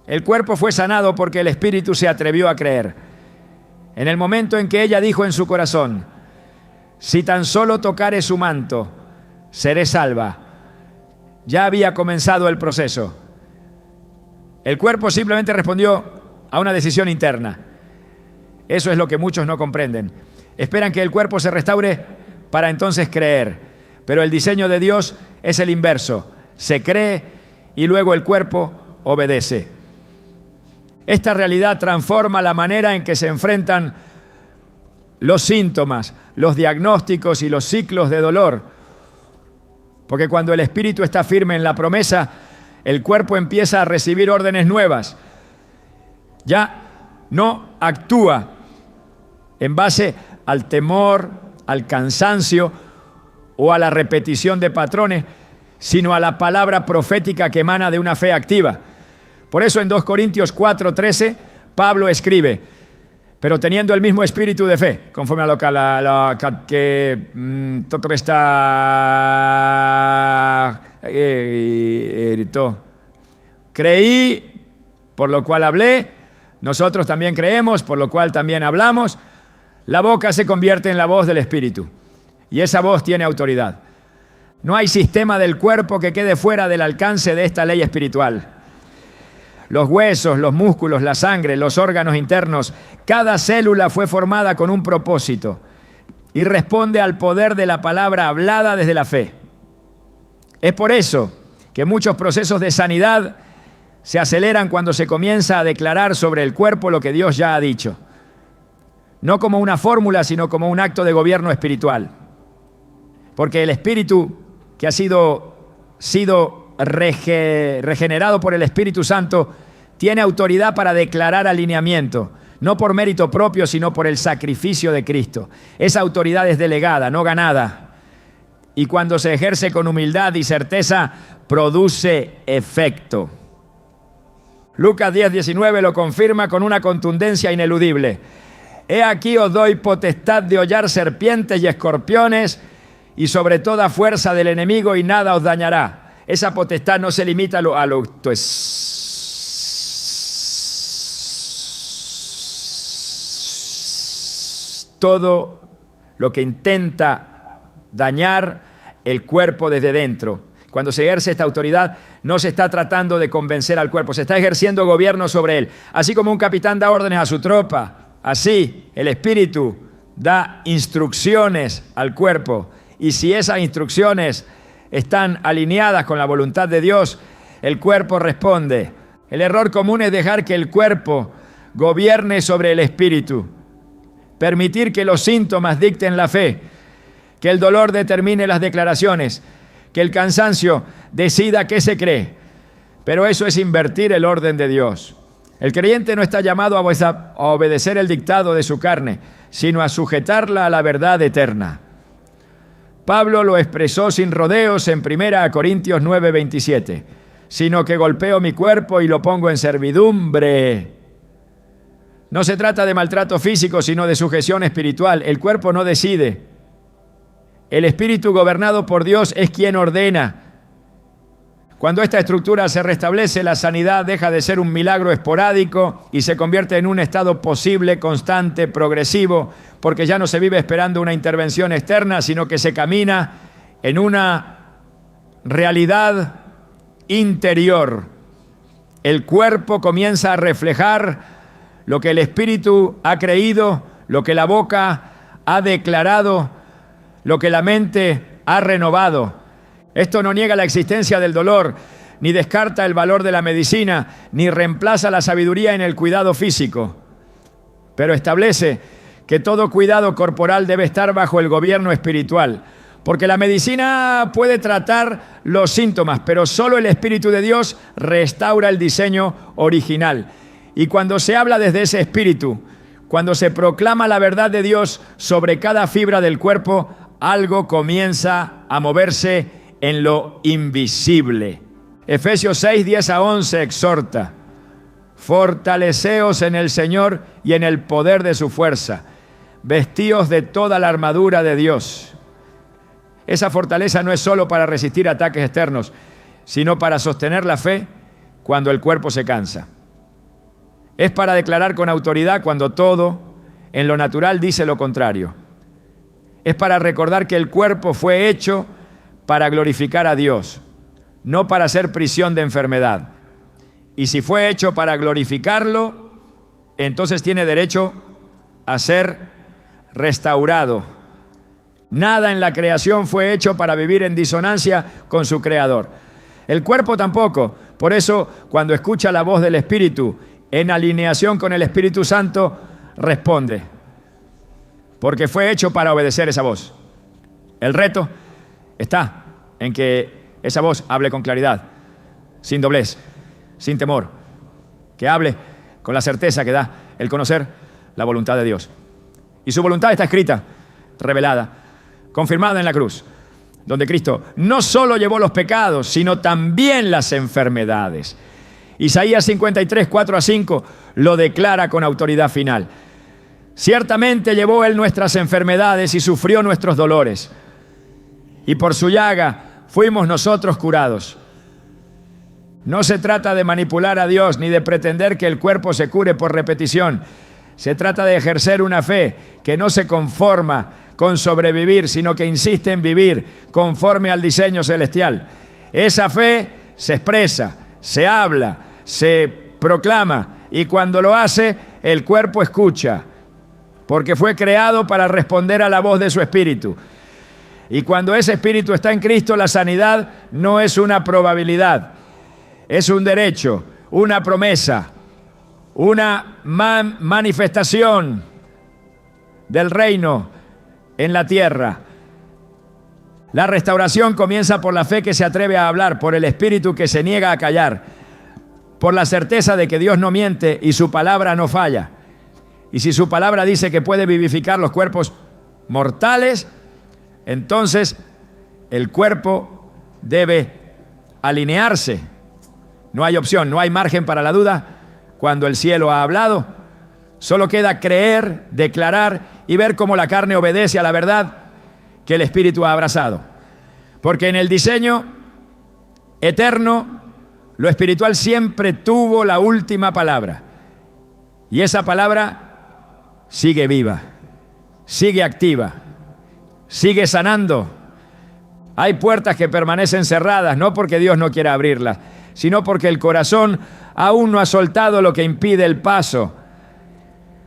[SPEAKER 1] El cuerpo fue sanado porque el espíritu se atrevió a creer. En el momento en que ella dijo en su corazón: si tan solo tocare su manto, seré salva, ya había comenzado el proceso. El cuerpo simplemente respondió a una decisión interna. Eso es lo que muchos no comprenden. Esperan que el cuerpo se restaure para entonces creer. Pero el diseño de Dios es el inverso. Se cree y luego el cuerpo obedece. Esta realidad transforma la manera en que se enfrentan los síntomas, los diagnósticos y los ciclos de dolor. Porque cuando el espíritu está firme en la promesa, el cuerpo empieza a recibir órdenes nuevas. Ya no actúa en base al temor, al cansancio o a la repetición de patrones, sino a la palabra profética que emana de una fe activa. Por eso en 2 Corintios 4:13, Pablo escribe: pero teniendo el mismo espíritu de fe, conforme a lo que todo está creí, por lo cual hablé, nosotros también creemos, por lo cual también hablamos. La boca se convierte en la voz del espíritu y esa voz tiene autoridad. No hay sistema del cuerpo que quede fuera del alcance de esta ley espiritual. Los huesos, los músculos, la sangre, los órganos internos, cada célula fue formada con un propósito y responde al poder de la palabra hablada desde la fe. Es por eso que muchos procesos de sanidad se aceleran cuando se comienza a declarar sobre el cuerpo lo que Dios ya ha dicho. No como una fórmula, sino como un acto de gobierno espiritual. Porque el espíritu que ha sido regenerado por el Espíritu Santo tiene autoridad para declarar alineamiento, no por mérito propio, sino por el sacrificio de Cristo. Esa autoridad es delegada, no ganada. Y cuando se ejerce con humildad y certeza, produce efecto. Lucas 10:19 lo confirma con una contundencia ineludible. He aquí os doy potestad de hollar serpientes y escorpiones y sobre toda fuerza del enemigo y nada os dañará. Esa potestad no se limita a lo todo lo que intenta dañar el cuerpo desde dentro. Cuando se ejerce esta autoridad, no se está tratando de convencer al cuerpo, se está ejerciendo gobierno sobre él. Así como un capitán da órdenes a su tropa, así el espíritu da instrucciones al cuerpo. Y si esas instrucciones están alineadas con la voluntad de Dios, el cuerpo responde. El error común es dejar que el cuerpo gobierne sobre el espíritu, permitir que los síntomas dicten la fe, que el dolor determine las declaraciones, que el cansancio decida qué se cree. Pero eso es invertir el orden de Dios. El creyente no está llamado a obedecer el dictado de su carne, sino a sujetarla a la verdad eterna. Pablo lo expresó sin rodeos en 1 Corintios 9:27, sino que golpeo mi cuerpo y lo pongo en servidumbre. No se trata de maltrato físico, sino de sujeción espiritual. El cuerpo no decide. El espíritu gobernado por Dios es quien ordena. Cuando esta estructura se restablece, la sanidad deja de ser un milagro esporádico y se convierte en un estado posible, constante, progresivo, porque ya no se vive esperando una intervención externa, sino que se camina en una realidad interior. El cuerpo comienza a reflejar lo que el espíritu ha creído, lo que la boca ha declarado, lo que la mente ha renovado. Esto no niega la existencia del dolor, ni descarta el valor de la medicina, ni reemplaza la sabiduría en el cuidado físico, pero establece que todo cuidado corporal debe estar bajo el gobierno espiritual, porque la medicina puede tratar los síntomas, pero solo el Espíritu de Dios restaura el diseño original. Y cuando se habla desde ese espíritu, cuando se proclama la verdad de Dios sobre cada fibra del cuerpo, algo comienza a moverse en lo invisible. Efesios 6:10-11 exhorta: fortaleceos en el Señor y en el poder de su fuerza, vestíos de toda la armadura de Dios. Esa fortaleza no es solo para resistir ataques externos, sino para sostener la fe cuando el cuerpo se cansa. Es para declarar con autoridad cuando todo en lo natural dice lo contrario. Es para recordar que el cuerpo fue hecho para glorificar a Dios, no para ser prisión de enfermedad. Y si fue hecho para glorificarlo, entonces tiene derecho a ser restaurado. Nada en la creación fue hecho para vivir en disonancia con su creador. El cuerpo tampoco. Por eso, cuando escucha la voz del Espíritu en alineación con el Espíritu Santo, responde, porque fue hecho para obedecer esa voz. El reto está en que esa voz hable con claridad, sin doblez, sin temor, que hable con la certeza que da el conocer la voluntad de Dios. Y su voluntad está escrita, revelada, confirmada en la cruz, donde Cristo no solo llevó los pecados, sino también las enfermedades. Isaías 53, 4-5 lo declara con autoridad final. Ciertamente llevó Él nuestras enfermedades y sufrió nuestros dolores, y por su llaga fuimos nosotros curados. No se trata de manipular a Dios ni de pretender que el cuerpo se cure por repetición. Se trata de ejercer una fe que no se conforma con sobrevivir, sino que insiste en vivir conforme al diseño celestial. Esa fe se expresa, se habla, se proclama, y cuando lo hace, el cuerpo escucha, porque fue creado para responder a la voz de su espíritu. Y cuando ese espíritu está en Cristo, la sanidad no es una probabilidad, es un derecho, una promesa, una manifestación del reino en la tierra. La restauración comienza por la fe que se atreve a hablar, por el espíritu que se niega a callar, por la certeza de que Dios no miente y su palabra no falla. Y si su palabra dice que puede vivificar los cuerpos mortales, entonces el cuerpo debe alinearse. No hay opción, no hay margen para la duda. Cuando el cielo ha hablado, solo queda creer, declarar y ver cómo la carne obedece a la verdad que el Espíritu ha abrazado. Porque en el diseño eterno, lo espiritual siempre tuvo la última palabra. Y esa palabra sigue viva, sigue activa, sigue sanando. Hay puertas que permanecen cerradas, no porque Dios no quiera abrirlas, sino porque el corazón aún no ha soltado lo que impide el paso.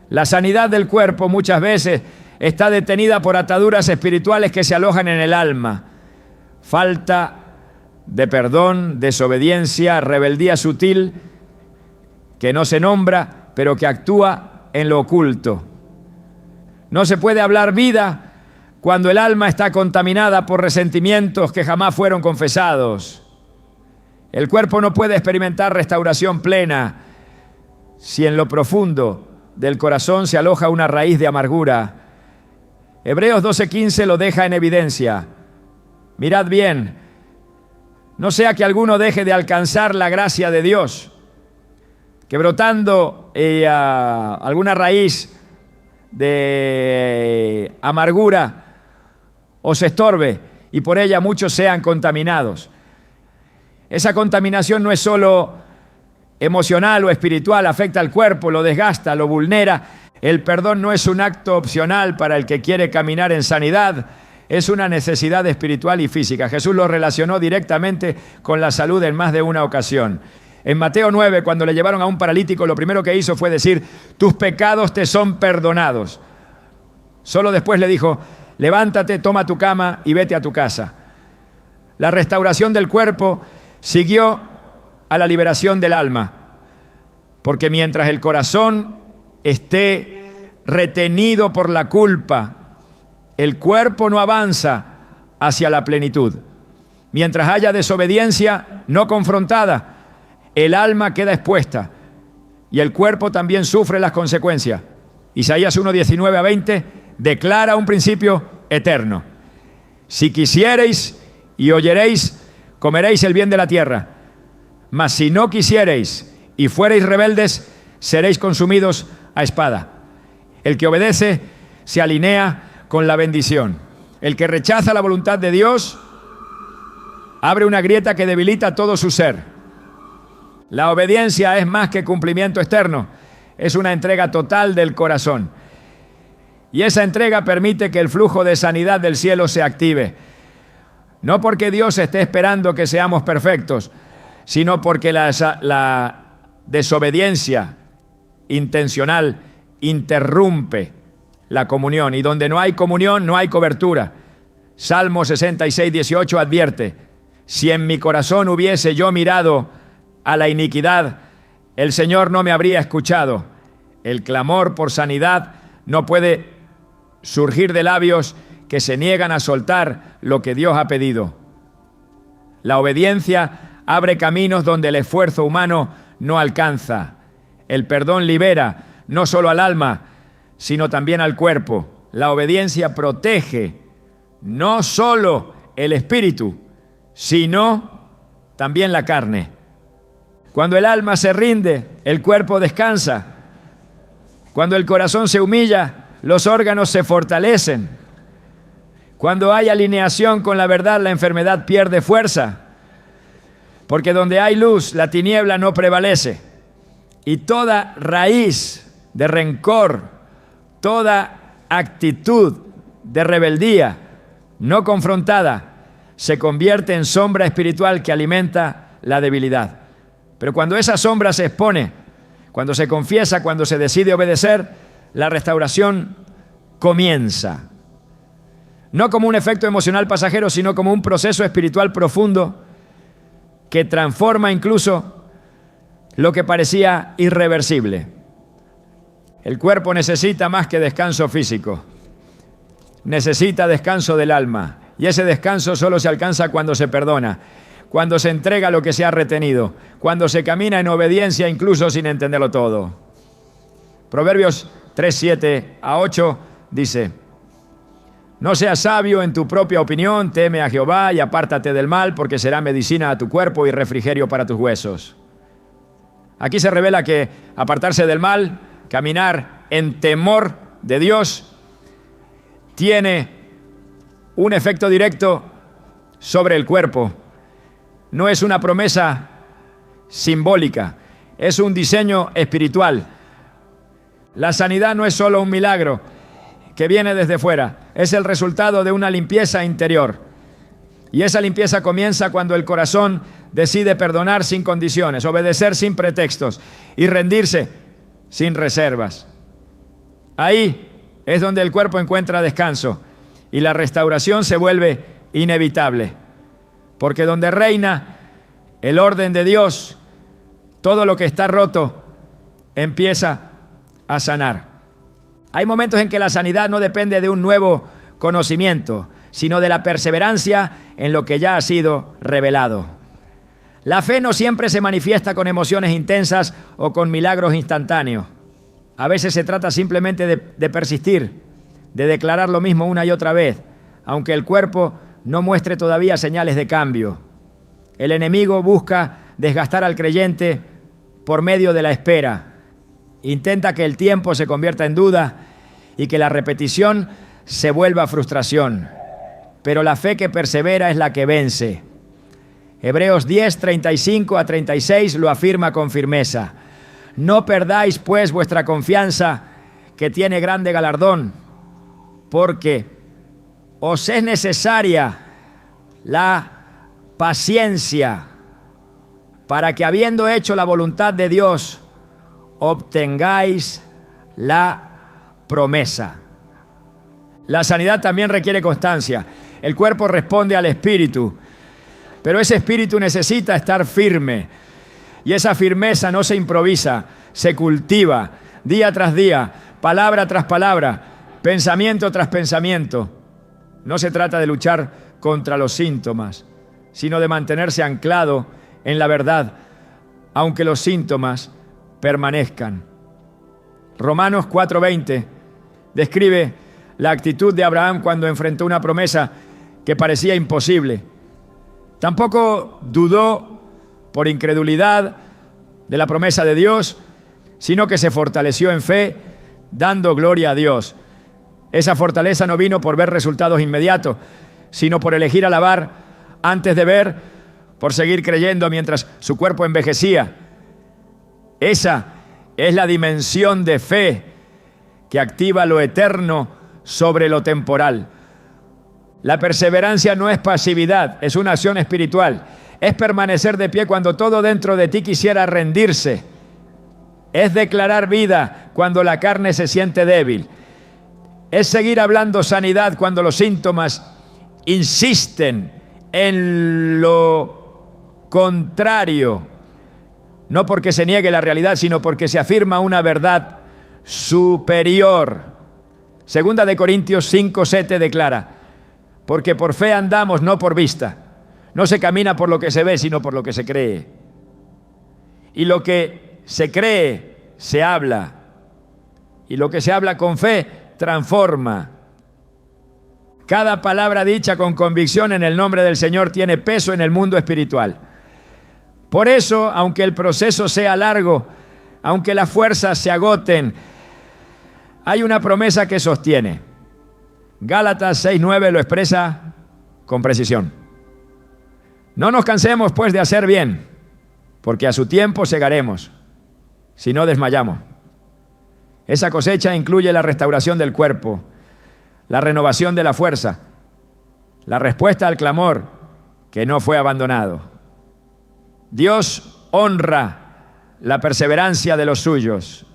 [SPEAKER 1] La sanidad del cuerpo muchas veces está detenida por ataduras espirituales que se alojan en el alma. Falta de perdón, desobediencia, rebeldía sutil, que no se nombra, pero que actúa en lo oculto. No se puede hablar vida cuando el alma está contaminada por resentimientos que jamás fueron confesados. El cuerpo no puede experimentar restauración plena si en lo profundo del corazón se aloja una raíz de amargura. Hebreos 12:15 lo deja en evidencia. Mirad bien, no sea que alguno deje de alcanzar la gracia de Dios, que brotando alguna raíz de amargura os estorbe y por ella muchos sean contaminados. Esa contaminación no es solo emocional o espiritual, afecta al cuerpo, lo desgasta, lo vulnera. El perdón no es un acto opcional para el que quiere caminar en sanidad, es una necesidad espiritual y física. Jesús lo relacionó directamente con la salud en más de una ocasión. En Mateo 9, cuando le llevaron a un paralítico, lo primero que hizo fue decir: tus pecados te son perdonados. Solo después le dijo: levántate, toma tu cama y vete a tu casa. La restauración del cuerpo siguió a la liberación del alma, porque mientras el corazón esté retenido por la culpa, el cuerpo no avanza hacia la plenitud. Mientras haya desobediencia no confrontada, el alma queda expuesta y el cuerpo también sufre las consecuencias. Isaías 1:19-20 declara un principio eterno: si quisiereis y oyereis, comeréis el bien de la tierra, mas si no quisiereis y fuereis rebeldes, seréis consumidos a espada. El que obedece se alinea con la bendición. El que rechaza la voluntad de Dios abre una grieta que debilita todo su ser. La obediencia es más que cumplimiento externo, es una entrega total del corazón. Y esa entrega permite que el flujo de sanidad del cielo se active. No porque Dios esté esperando que seamos perfectos, sino porque la desobediencia intencional interrumpe la comunión. Y donde no hay comunión, no hay cobertura. Salmo 66:18 advierte: si en mi corazón hubiese yo mirado a la iniquidad, el Señor no me habría escuchado. El clamor por sanidad no puede surgir de labios que se niegan a soltar lo que Dios ha pedido. La obediencia abre caminos donde el esfuerzo humano no alcanza. El perdón libera no solo al alma, sino también al cuerpo. La obediencia protege no solo el espíritu, sino también la carne. Cuando el alma se rinde, el cuerpo descansa. Cuando el corazón se humilla, los órganos se fortalecen. Cuando hay alineación con la verdad, la enfermedad pierde fuerza. Porque donde hay luz, la tiniebla no prevalece. Y toda raíz de rencor, toda actitud de rebeldía no confrontada, se convierte en sombra espiritual que alimenta la debilidad. Pero cuando esa sombra se expone, cuando se confiesa, cuando se decide obedecer, la restauración comienza. No como un efecto emocional pasajero, sino como un proceso espiritual profundo que transforma incluso lo que parecía irreversible. El cuerpo necesita más que descanso físico. Necesita descanso del alma. Y ese descanso solo se alcanza cuando se perdona, cuando se entrega lo que se ha retenido, cuando se camina en obediencia incluso sin entenderlo todo. Proverbios 3:7-8 dice: no seas sabio en tu propia opinión, teme a Jehová y apártate del mal, porque será medicina a tu cuerpo y refrigerio para tus huesos. Aquí se revela que apartarse del mal, caminar en temor de Dios, tiene un efecto directo sobre el cuerpo. No es una promesa simbólica, es un diseño espiritual. La sanidad no es solo un milagro que viene desde fuera, es el resultado de una limpieza interior. Y esa limpieza comienza cuando el corazón decide perdonar sin condiciones, obedecer sin pretextos y rendirse sin reservas. Ahí es donde el cuerpo encuentra descanso y la restauración se vuelve inevitable. Porque donde reina el orden de Dios, todo lo que está roto empieza a sanar. Hay momentos en que la sanidad no depende de un nuevo conocimiento, sino de la perseverancia en lo que ya ha sido revelado. La fe no siempre se manifiesta con emociones intensas o con milagros instantáneos. A veces se trata simplemente de persistir, de declarar lo mismo una y otra vez, aunque el cuerpo no muestre todavía señales de cambio. El enemigo busca desgastar al creyente por medio de la espera. Intenta que el tiempo se convierta en duda y que la repetición se vuelva frustración. Pero la fe que persevera es la que vence. Hebreos 10:35-36 lo afirma con firmeza. No perdáis pues vuestra confianza, que tiene grande galardón, porque os es necesaria la paciencia para que, habiendo hecho la voluntad de Dios, obtengáis la promesa. La sanidad también requiere constancia. El cuerpo responde al espíritu, pero ese espíritu necesita estar firme. Y esa firmeza no se improvisa, se cultiva día tras día, palabra tras palabra, pensamiento tras pensamiento. No se trata de luchar contra los síntomas, sino de mantenerse anclado en la verdad, aunque los síntomas permanezcan. Romanos 4:20 describe la actitud de Abraham cuando enfrentó una promesa que parecía imposible. Tampoco dudó por incredulidad de la promesa de Dios, sino que se fortaleció en fe, dando gloria a Dios. Esa fortaleza no vino por ver resultados inmediatos, sino por elegir alabar antes de ver, por seguir creyendo mientras su cuerpo envejecía. Esa es la dimensión de fe que activa lo eterno sobre lo temporal. La perseverancia no es pasividad, es una acción espiritual. Es permanecer de pie cuando todo dentro de ti quisiera rendirse. Es declarar vida cuando la carne se siente débil. Es seguir hablando sanidad cuando los síntomas insisten en lo contrario. No porque se niegue la realidad, sino porque se afirma una verdad superior. Segunda de Corintios 5:7 declara: porque por fe andamos, no por vista. No se camina por lo que se ve, sino por lo que se cree. Y lo que se cree, se habla. Y lo que se habla con fe, transforma. Cada palabra dicha con convicción en el nombre del Señor tiene peso en el mundo espiritual. Por eso, aunque el proceso sea largo, aunque las fuerzas se agoten, hay una promesa que sostiene. Gálatas 6:9 lo expresa con precisión. No nos cansemos pues de hacer bien, porque a su tiempo segaremos, si no desmayamos. Esa cosecha incluye la restauración del cuerpo, la renovación de la fuerza, la respuesta al clamor que no fue abandonado. Dios honra la perseverancia de los suyos.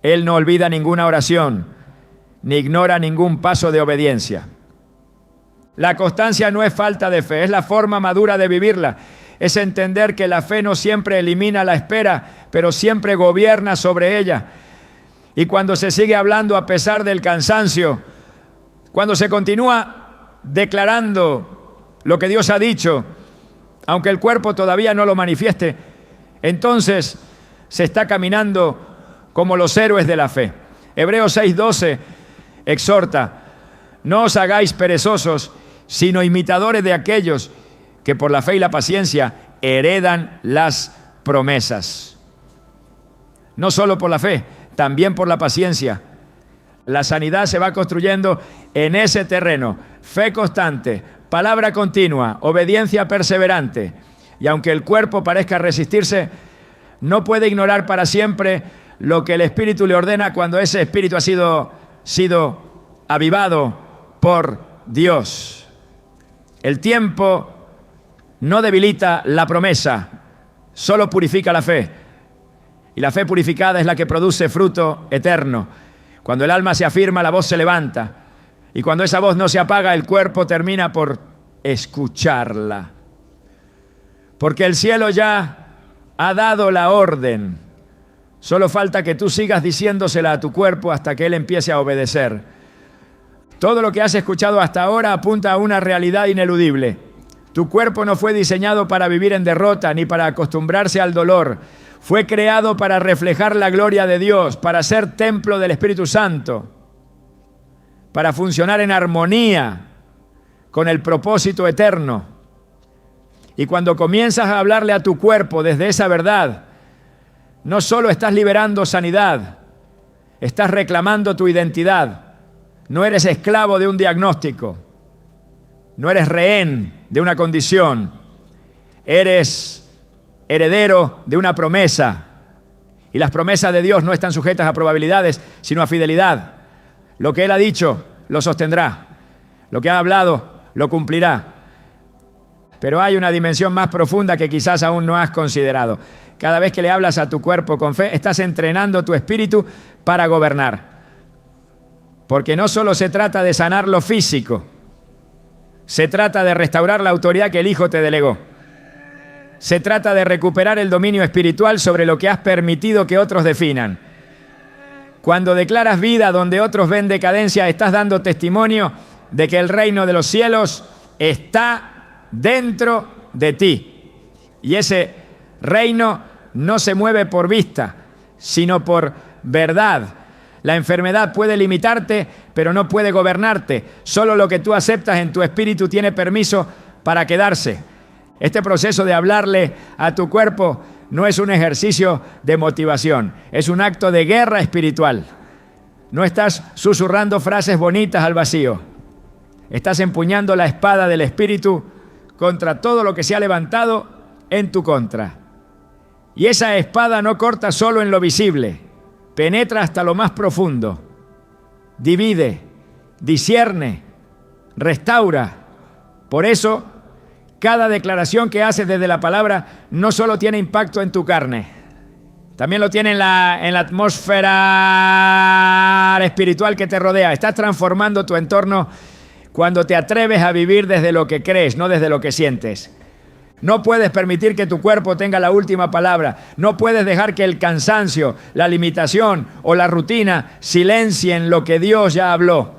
[SPEAKER 1] Él no olvida ninguna oración, ni ignora ningún paso de obediencia. La constancia no es falta de fe, es la forma madura de vivirla. Es entender que la fe no siempre elimina la espera, pero siempre gobierna sobre ella. Y cuando se sigue hablando a pesar del cansancio, cuando se continúa declarando lo que Dios ha dicho, aunque el cuerpo todavía no lo manifieste, entonces se está caminando como los héroes de la fe. Hebreos 6:12 exhorta: no os hagáis perezosos, sino imitadores de aquellos que por la fe y la paciencia heredan las promesas. No solo por la fe, también por la paciencia. La sanidad se va construyendo en ese terreno. Fe constante, palabra continua, obediencia perseverante. Y aunque el cuerpo parezca resistirse, no puede ignorar para siempre lo que el Espíritu le ordena cuando ese Espíritu ha sido avivado por Dios. El tiempo no debilita la promesa, solo purifica la fe. Y la fe purificada es la que produce fruto eterno. Cuando el alma se afirma, la voz se levanta. Y cuando esa voz no se apaga, el cuerpo termina por escucharla. Porque el cielo ya ha dado la orden. Solo falta que tú sigas diciéndosela a tu cuerpo hasta que él empiece a obedecer. Todo lo que has escuchado hasta ahora apunta a una realidad ineludible. Tu cuerpo no fue diseñado para vivir en derrota ni para acostumbrarse al dolor. Fue creado para reflejar la gloria de Dios, para ser templo del Espíritu Santo, para funcionar en armonía con el propósito eterno. Y cuando comienzas a hablarle a tu cuerpo desde esa verdad, no solo estás liberando sanidad, estás reclamando tu identidad. No eres esclavo de un diagnóstico, no eres rehén de una condición, eres heredero de una promesa. Y las promesas de Dios no están sujetas a probabilidades, sino a fidelidad. Lo que Él ha dicho, lo sostendrá. Lo que ha hablado, lo cumplirá. Pero hay una dimensión más profunda que quizás aún no has considerado. Cada vez que le hablas a tu cuerpo con fe, estás entrenando tu espíritu para gobernar. Porque no solo se trata de sanar lo físico, se trata de restaurar la autoridad que el Hijo te delegó. Se trata de recuperar el dominio espiritual sobre lo que has permitido que otros definan. Cuando declaras vida donde otros ven decadencia, estás dando testimonio de que el reino de los cielos está dentro de ti. Y ese reino no se mueve por vista, sino por verdad. La enfermedad puede limitarte, pero no puede gobernarte. Solo lo que tú aceptas en tu espíritu tiene permiso para quedarse. Este proceso de hablarle a tu cuerpo no es un ejercicio de motivación, es un acto de guerra espiritual. No estás susurrando frases bonitas al vacío. Estás empuñando la espada del espíritu contra todo lo que se ha levantado en tu contra. Y esa espada no corta solo en lo visible, penetra hasta lo más profundo, divide, discierne, restaura. Por eso, cada declaración que haces desde la palabra no solo tiene impacto en tu carne, también lo tiene en la atmósfera espiritual que te rodea. Estás transformando tu entorno cuando te atreves a vivir desde lo que crees, no desde lo que sientes. No puedes permitir que tu cuerpo tenga la última palabra. No puedes dejar que el cansancio, la limitación o la rutina silencien lo que Dios ya habló.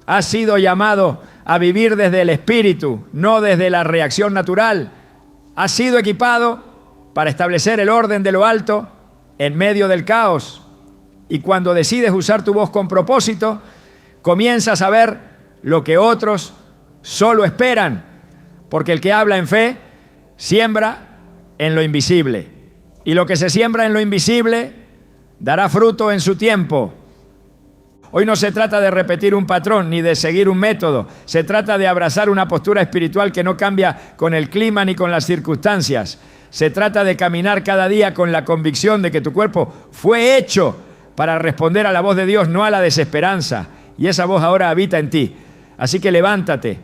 [SPEAKER 1] Has sido llamado a vivir desde el espíritu, no desde la reacción natural. Has sido equipado para establecer el orden de lo alto en medio del caos. Y cuando decides usar tu voz con propósito, comienzas a ver lo que otros solo esperan. Porque el que habla en fe, siembra en lo invisible. Y lo que se siembra en lo invisible, dará fruto en su tiempo. Hoy no se trata de repetir un patrón ni de seguir un método. Se trata de abrazar una postura espiritual que no cambia con el clima ni con las circunstancias. Se trata de caminar cada día con la convicción de que tu cuerpo fue hecho para responder a la voz de Dios, no a la desesperanza. Y esa voz ahora habita en ti. Así que levántate,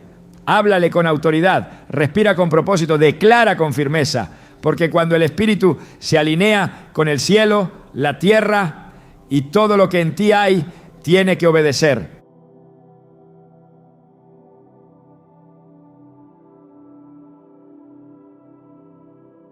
[SPEAKER 1] háblale con autoridad, respira con propósito, declara con firmeza. Porque cuando el espíritu se alinea con el cielo, la tierra y todo lo que en ti hay, tiene que obedecer.